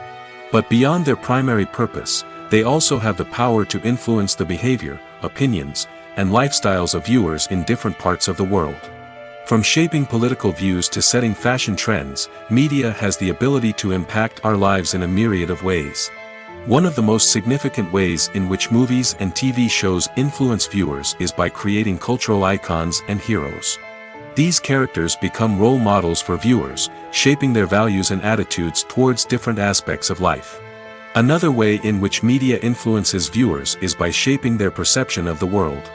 But beyond their primary purpose, they also have the power to influence the behavior, opinions, and lifestyles of viewers in different parts of the world. From shaping political views to setting fashion trends, media has the ability to impact our lives in a myriad of ways. One of the most significant ways in which movies and TV shows influence viewers is by creating cultural icons and heroes. These characters become role models for viewers, shaping their values and attitudes towards different aspects of life. Another way in which media influences viewers is by shaping their perception of the world.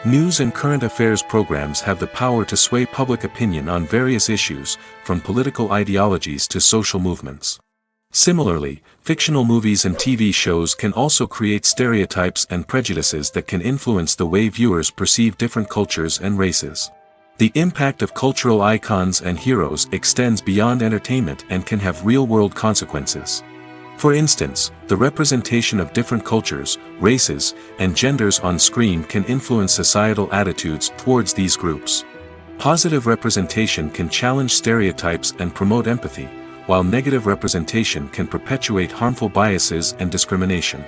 News and current affairs programs have the power to sway public opinion on various issues, from political ideologies to social movements. Similarly, fictional movies and TV shows can also create stereotypes and prejudices that can influence the way viewers perceive different cultures and races. The impact of cultural icons and heroes extends beyond entertainment and can have real-world consequences. For instance, the representation of different cultures, races, and genders on screen can influence societal attitudes towards these groups. Positive representation can challenge stereotypes and promote empathy, while negative representation can perpetuate harmful biases and discrimination.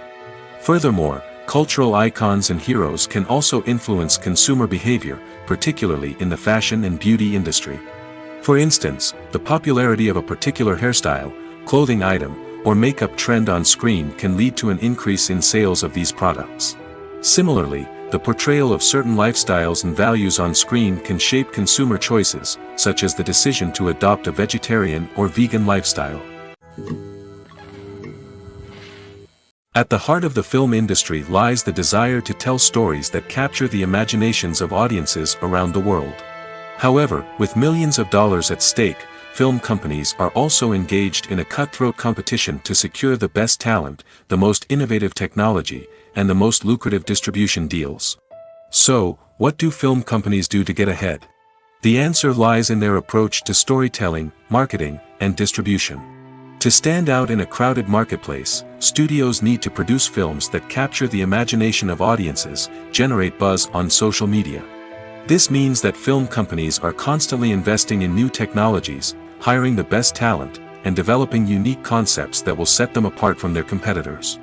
Furthermore, cultural icons and heroes can also influence consumer behavior, particularly in the fashion and beauty industry. For instance, the popularity of a particular hairstyle, clothing item, or makeup trend on screen can lead to an increase in sales of these products. Similarly, the portrayal of certain lifestyles and values on screen can shape consumer choices, such as the decision to adopt a vegetarian or vegan lifestyle. At the heart of the film industry lies the desire to tell stories that capture the imaginations of audiences around the world. However, with millions of dollars at stake, film companies are also engaged in a cutthroat competition to secure the best talent, the most innovative technology, and the most lucrative distribution deals. So, what do film companies do to get ahead? The answer lies in their approach to storytelling, marketing, and distribution. To stand out in a crowded marketplace, studios need to produce films that capture the imagination of audiences, generate buzz on social media. This means that film companies are constantly investing in new technologies, hiring the best talent, and developing unique concepts that will set them apart from their competitors.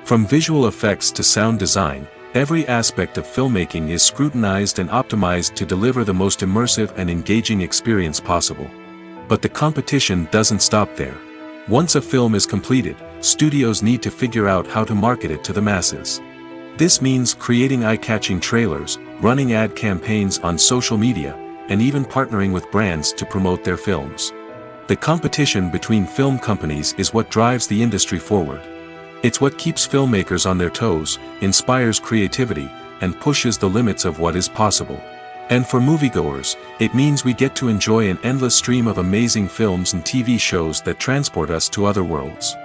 From visual effects to sound design, every aspect of filmmaking is scrutinized and optimized to deliver the most immersive and engaging experience possible. But the competition doesn't stop there. Once a film is completed, studios need to figure out how to market it to the masses. This means creating eye-catching trailers, running ad campaigns on social media, and even partnering with brands to promote their films. The competition between film companies is what drives the industry forward. It's what keeps filmmakers on their toes, inspires creativity, and pushes the limits of what is possible. And for moviegoers, it means we get to enjoy an endless stream of amazing films and TV shows that transport us to other worlds.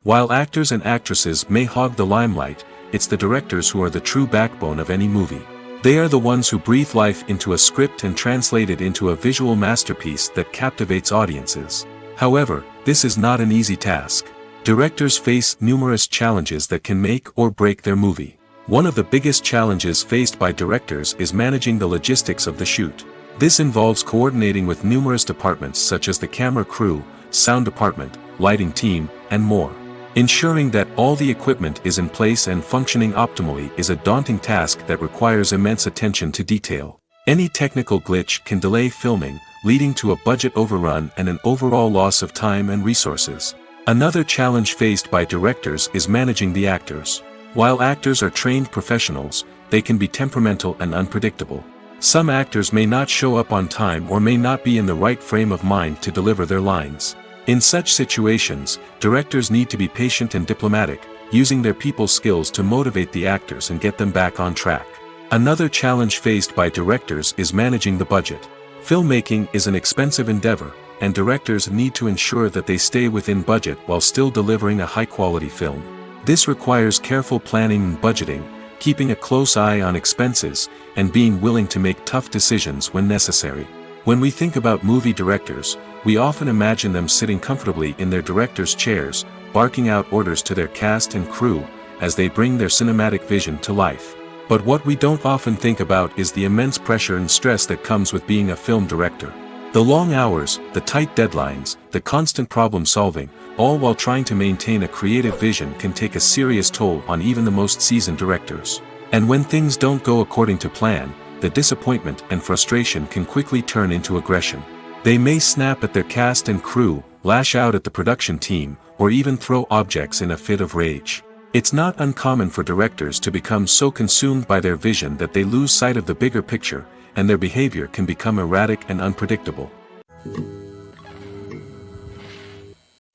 While actors and actresses may hog the limelight, it's the directors who are the true backbone of any movie. They are the ones who breathe life into a script and translate it into a visual masterpiece that captivates audiences. However, this is not an easy task. Directors face numerous challenges that can make or break their movie. One of the biggest challenges faced by directors is managing the logistics of the shoot. This involves coordinating with numerous departments such as the camera crew, sound department, lighting team, and more. Ensuring that all the equipment is in place and functioning optimally is a daunting task that requires immense attention to detail. Any technical glitch can delay filming, leading to a budget overrun and an overall loss of time and resources. Another challenge faced by directors is managing the actors. While actors are trained professionals, they can be temperamental and unpredictable. Some actors may not show up on time or may not be in the right frame of mind to deliver their lines. In such situations, directors need to be patient and diplomatic, using their people skills to motivate the actors and get them back on track. Another challenge faced by directors is managing the budget. Filmmaking is an expensive endeavor, and directors need to ensure that they stay within budget while still delivering a high-quality film. This requires careful planning and budgeting, keeping a close eye on expenses, and being willing to make tough decisions when necessary. When we think about movie directors, we often imagine them sitting comfortably in their director's chairs, barking out orders to their cast and crew, as they bring their cinematic vision to life. But what we don't often think about is the immense pressure and stress that comes with being a film director. The long hours, the tight deadlines, the constant problem solving, all while trying to maintain a creative vision can take a serious toll on even the most seasoned directors. And when things don't go according to plan, the disappointment and frustration can quickly turn into aggression. They may snap at their cast and crew, lash out at the production team, or even throw objects in a fit of rage. It's not uncommon for directors to become so consumed by their vision that they lose sight of the bigger picture, and their behavior can become erratic and unpredictable.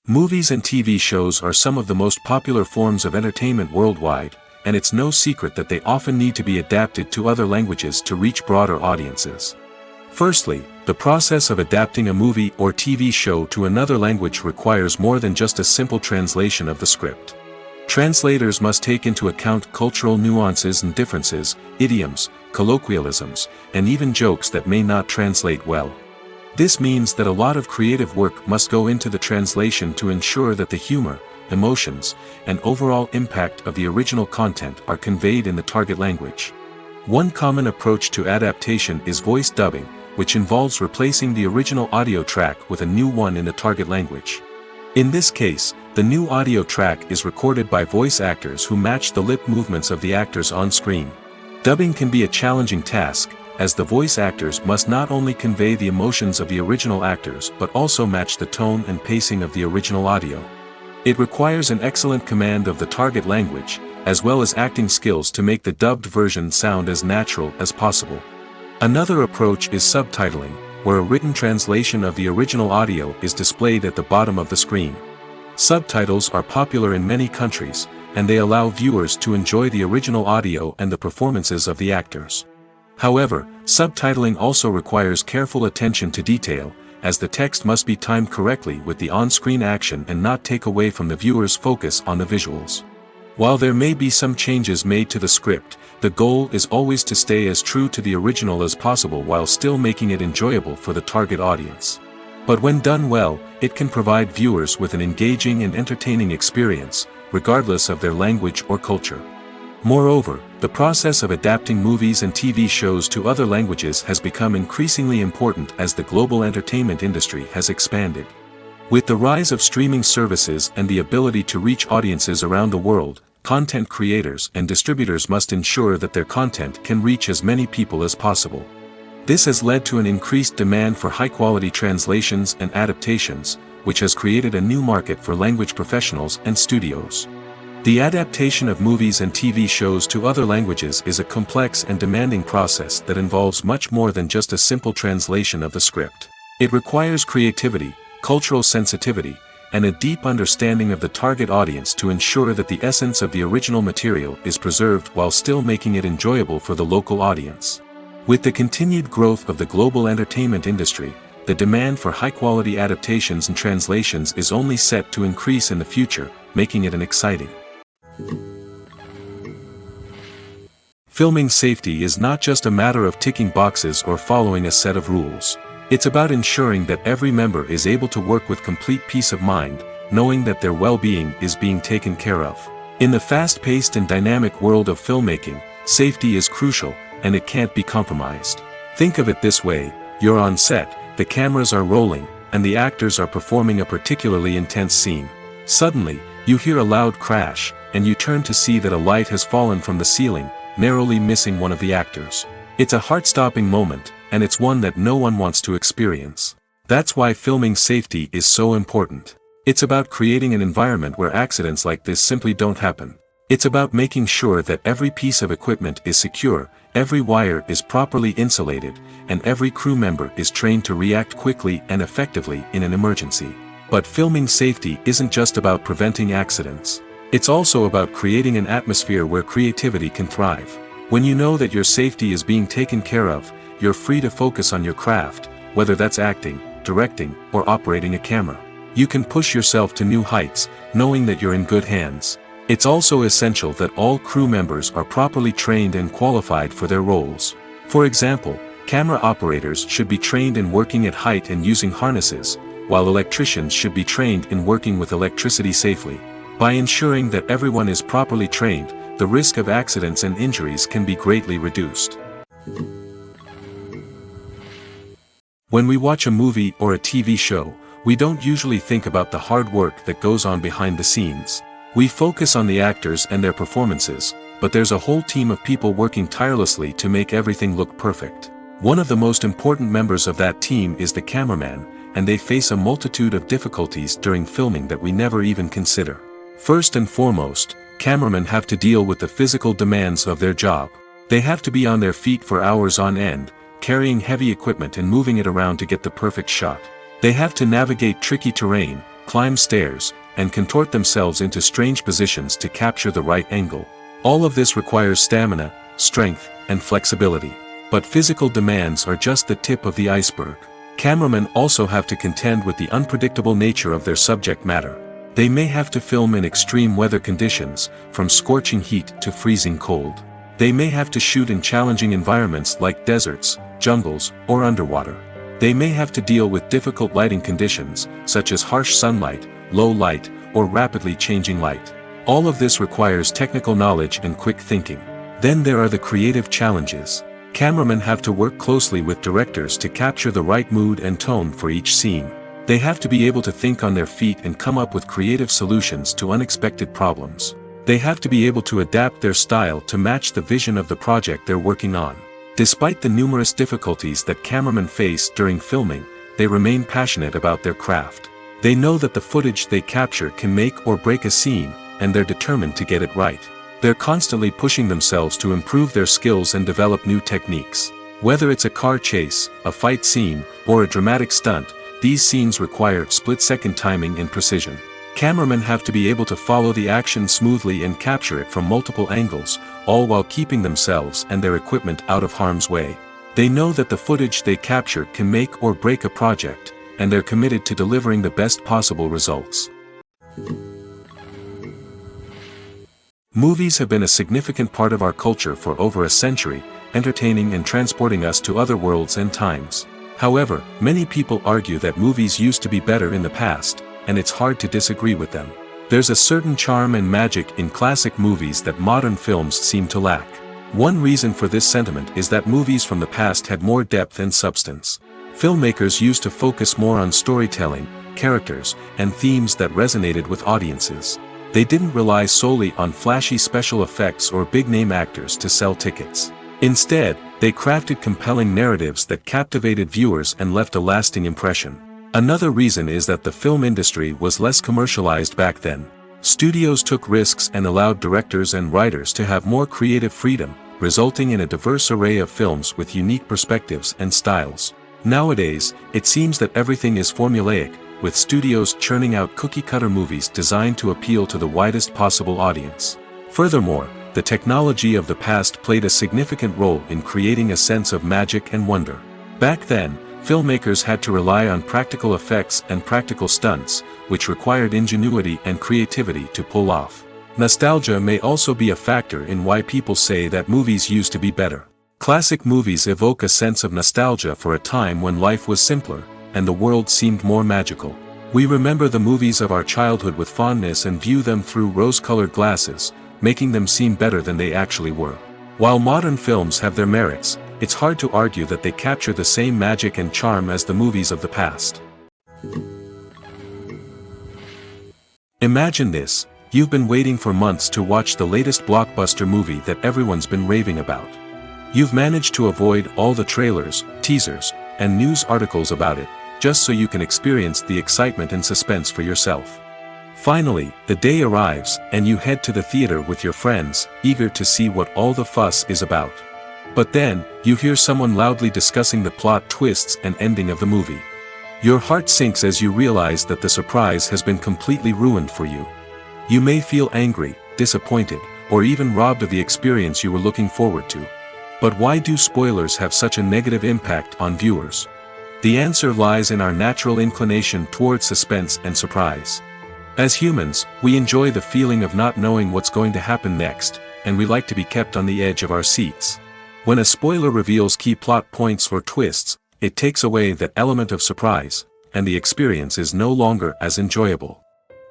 Movies and TV shows are some of the most popular forms of entertainment worldwide, and it's no secret that they often need to be adapted to other languages to reach broader audiences. Firstly, the process of adapting a movie or TV show to another language requires more than just a simple translation of the script. Translators must take into account cultural nuances and differences, idioms, colloquialisms, and even jokes that may not translate well. This means that a lot of creative work must go into the translation to ensure that the humor, emotions, and overall impact of the original content are conveyed in the target language. One common approach to adaptation is voice dubbing, which involves replacing the original audio track with a new one in the target language. In this case, the new audio track is recorded by voice actors who match the lip movements of the actors on screen. Dubbing can be a challenging task, as the voice actors must not only convey the emotions of the original actors but also match the tone and pacing of the original audio. It requires an excellent command of the target language, as well as acting skills to make the dubbed version sound as natural as possible. Another approach is subtitling, where a written translation of the original audio is displayed at the bottom of the screen. Subtitles are popular in many countries, and they allow viewers to enjoy the original audio and the performances of the actors. However, subtitling also requires careful attention to detail, as the text must be timed correctly with the on-screen action and not take away from the viewer's focus on the visuals. While there may be some changes made to the script, the goal is always to stay as true to the original as possible while still making it enjoyable for the target audience. But when done well, it can provide viewers with an engaging and entertaining experience, regardless of their language or culture. Moreover, the process of adapting movies and TV shows to other languages has become increasingly important as the global entertainment industry has expanded. With the rise of streaming services and the ability to reach audiences around the world, content creators and distributors must ensure that their content can reach as many people as possible. This has led to an increased demand for high-quality translations and adaptations, which has created a new market for language professionals and studios. The adaptation of movies and TV shows to other languages is a complex and demanding process that involves much more than just a simple translation of the script. It requires creativity, cultural sensitivity, and a deep understanding of the target audience to ensure that the essence of the original material is preserved while still making it enjoyable for the local audience. With the continued growth of the global entertainment industry, the demand for high-quality adaptations and translations is only set to increase in the future, making it an exciting. Filming safety is not just a matter of ticking boxes or following a set of rules. It's about ensuring that every member is able to work with complete peace of mind, knowing that their well-being is being taken care of. In the fast-paced and dynamic world of filmmaking, safety is crucial, and it can't be compromised. Think of it this way: you're on set, the cameras are rolling, and the actors are performing a particularly intense scene. Suddenly, you hear a loud crash, and you turn to see that a light has fallen from the ceiling, narrowly missing one of the actors. It's a heart-stopping moment, and it's one that no one wants to experience. That's why filming safety is so important. It's about creating an environment where accidents like this simply don't happen. It's about making sure that every piece of equipment is secure, every wire is properly insulated, and every crew member is trained to react quickly and effectively in an emergency. But filming safety isn't just about preventing accidents. It's also about creating an atmosphere where creativity can thrive. When you know that your safety is being taken care of, you're free to focus on your craft, whether that's acting, directing, or operating a camera. You can push yourself to new heights, knowing that you're in good hands. It's also essential that all crew members are properly trained and qualified for their roles. For example, camera operators should be trained in working at height and using harnesses, while electricians should be trained in working with electricity safely. By ensuring that everyone is properly trained, the risk of accidents and injuries can be greatly reduced. When we watch a movie or a TV show, we don't usually think about the hard work that goes on behind the scenes. We focus on the actors and their performances, but there's a whole team of people working tirelessly to make everything look perfect. One of the most important members of that team is the cameraman, and they face a multitude of difficulties during filming that we never even consider. First and foremost, cameramen have to deal with the physical demands of their job. They have to be on their feet for hours on end, carrying heavy equipment and moving it around to get the perfect shot. They have to navigate tricky terrain, climb stairs, and contort themselves into strange positions to capture the right angle. All of this requires stamina, strength, and flexibility. But physical demands are just the tip of the iceberg. Cameramen also have to contend with the unpredictable nature of their subject matter. They may have to film in extreme weather conditions, from scorching heat to freezing cold. They may have to shoot in challenging environments like deserts, jungles, or underwater. They may have to deal with difficult lighting conditions, such as harsh sunlight, low light, or rapidly changing light. All of this requires technical knowledge and quick thinking. Then there are the creative challenges. Cameramen have to work closely with directors to capture the right mood and tone for each scene. They have to be able to think on their feet and come up with creative solutions to unexpected problems. They have to be able to adapt their style to match the vision of the project they're working on. Despite the numerous difficulties that cameramen face during filming, they remain passionate about their craft. They know that the footage they capture can make or break a scene, and they're determined to get it right. They're constantly pushing themselves to improve their skills and develop new techniques. Whether it's a car chase, a fight scene, or a dramatic stunt, these scenes require split-second timing and precision. Cameramen have to be able to follow the action smoothly and capture it from multiple angles, all while keeping themselves and their equipment out of harm's way. They know that the footage they capture can make or break a project, and they're committed to delivering the best possible results. Movies have been a significant part of our culture for over a century, entertaining and transporting us to other worlds and times. However, many people argue that movies used to be better in the past, and it's hard to disagree with them. There's a certain charm and magic in classic movies that modern films seem to lack. One reason for this sentiment is that movies from the past had more depth and substance. Filmmakers used to focus more on storytelling, characters, and themes that resonated with audiences. They didn't rely solely on flashy special effects or big-name actors to sell tickets. Instead, they crafted compelling narratives that captivated viewers and left a lasting impression. Another reason is that the film industry was less commercialized back then. Studios took risks and allowed directors and writers to have more creative freedom, resulting in a diverse array of films with unique perspectives and styles. Nowadays, it seems that everything is formulaic, with studios churning out cookie-cutter movies designed to appeal to the widest possible audience. Furthermore, the technology of the past played a significant role in creating a sense of magic and wonder. Back then, filmmakers had to rely on practical effects and practical stunts, which required ingenuity and creativity to pull off. Nostalgia may also be a factor in why people say that movies used to be better. Classic movies evoke a sense of nostalgia for a time when life was simpler, and the world seemed more magical. We remember the movies of our childhood with fondness and view them through rose-colored glasses, making them seem better than they actually were. While modern films have their merits, it's hard to argue that they capture the same magic and charm as the movies of the past. Imagine this: you've been waiting for months to watch the latest blockbuster movie that everyone's been raving about. You've managed to avoid all the trailers, teasers, and news articles about it, just so you can experience the excitement and suspense for yourself. Finally, the day arrives, and you head to the theater with your friends, eager to see what all the fuss is about. But then, you hear someone loudly discussing the plot twists and ending of the movie. Your heart sinks as you realize that the surprise has been completely ruined for you. You may feel angry, disappointed, or even robbed of the experience you were looking forward to. But why do spoilers have such a negative impact on viewers? The answer lies in our natural inclination towards suspense and surprise. As humans, we enjoy the feeling of not knowing what's going to happen next, and we like to be kept on the edge of our seats. When a spoiler reveals key plot points or twists, it takes away that element of surprise, and the experience is no longer as enjoyable.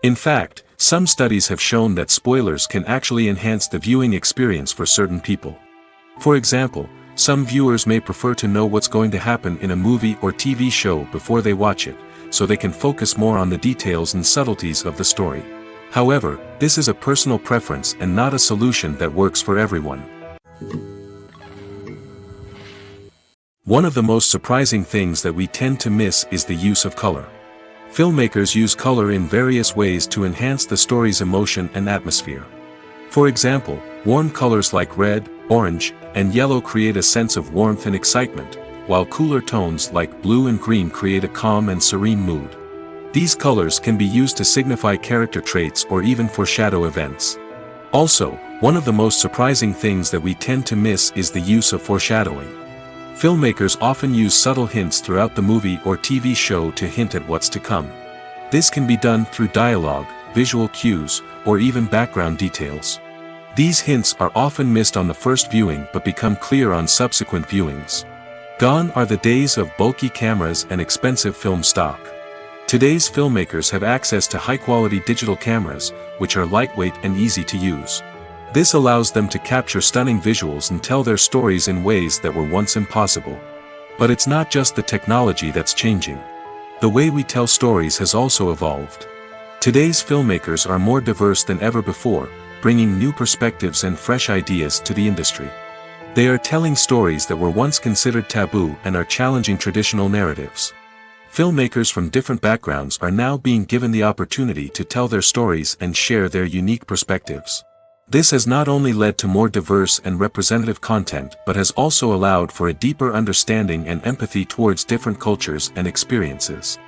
In fact, some studies have shown that spoilers can actually enhance the viewing experience for certain people. For example, some viewers may prefer to know what's going to happen in a movie or TV show before they watch it, so they can focus more on the details and subtleties of the story. However, this is a personal preference and not a solution that works for everyone. One of the most surprising things that we tend to miss is the use of color. Filmmakers use color in various ways to enhance the story's emotion and atmosphere. For example, warm colors like red, orange, and yellow create a sense of warmth and excitement, while cooler tones like blue and green create a calm and serene mood. These colors can be used to signify character traits or even foreshadow events. Also, one of the most surprising things that we tend to miss is the use of foreshadowing. Filmmakers often use subtle hints throughout the movie or TV show to hint at what's to come. This can be done through dialogue, visual cues, or even background details. These hints are often missed on the first viewing but become clear on subsequent viewings. Gone are the days of bulky cameras and expensive film stock. Today's filmmakers have access to high-quality digital cameras, which are lightweight and easy to use. This allows them to capture stunning visuals and tell their stories in ways that were once impossible. But it's not just the technology that's changing. The way we tell stories has also evolved. Today's filmmakers are more diverse than ever before, bringing new perspectives and fresh ideas to the industry. They are telling stories that were once considered taboo and are challenging traditional narratives. Filmmakers from different backgrounds are now being given the opportunity to tell their stories and share their unique perspectives. This has not only led to more diverse and representative content but has also allowed for a deeper understanding and empathy towards different cultures and experiences.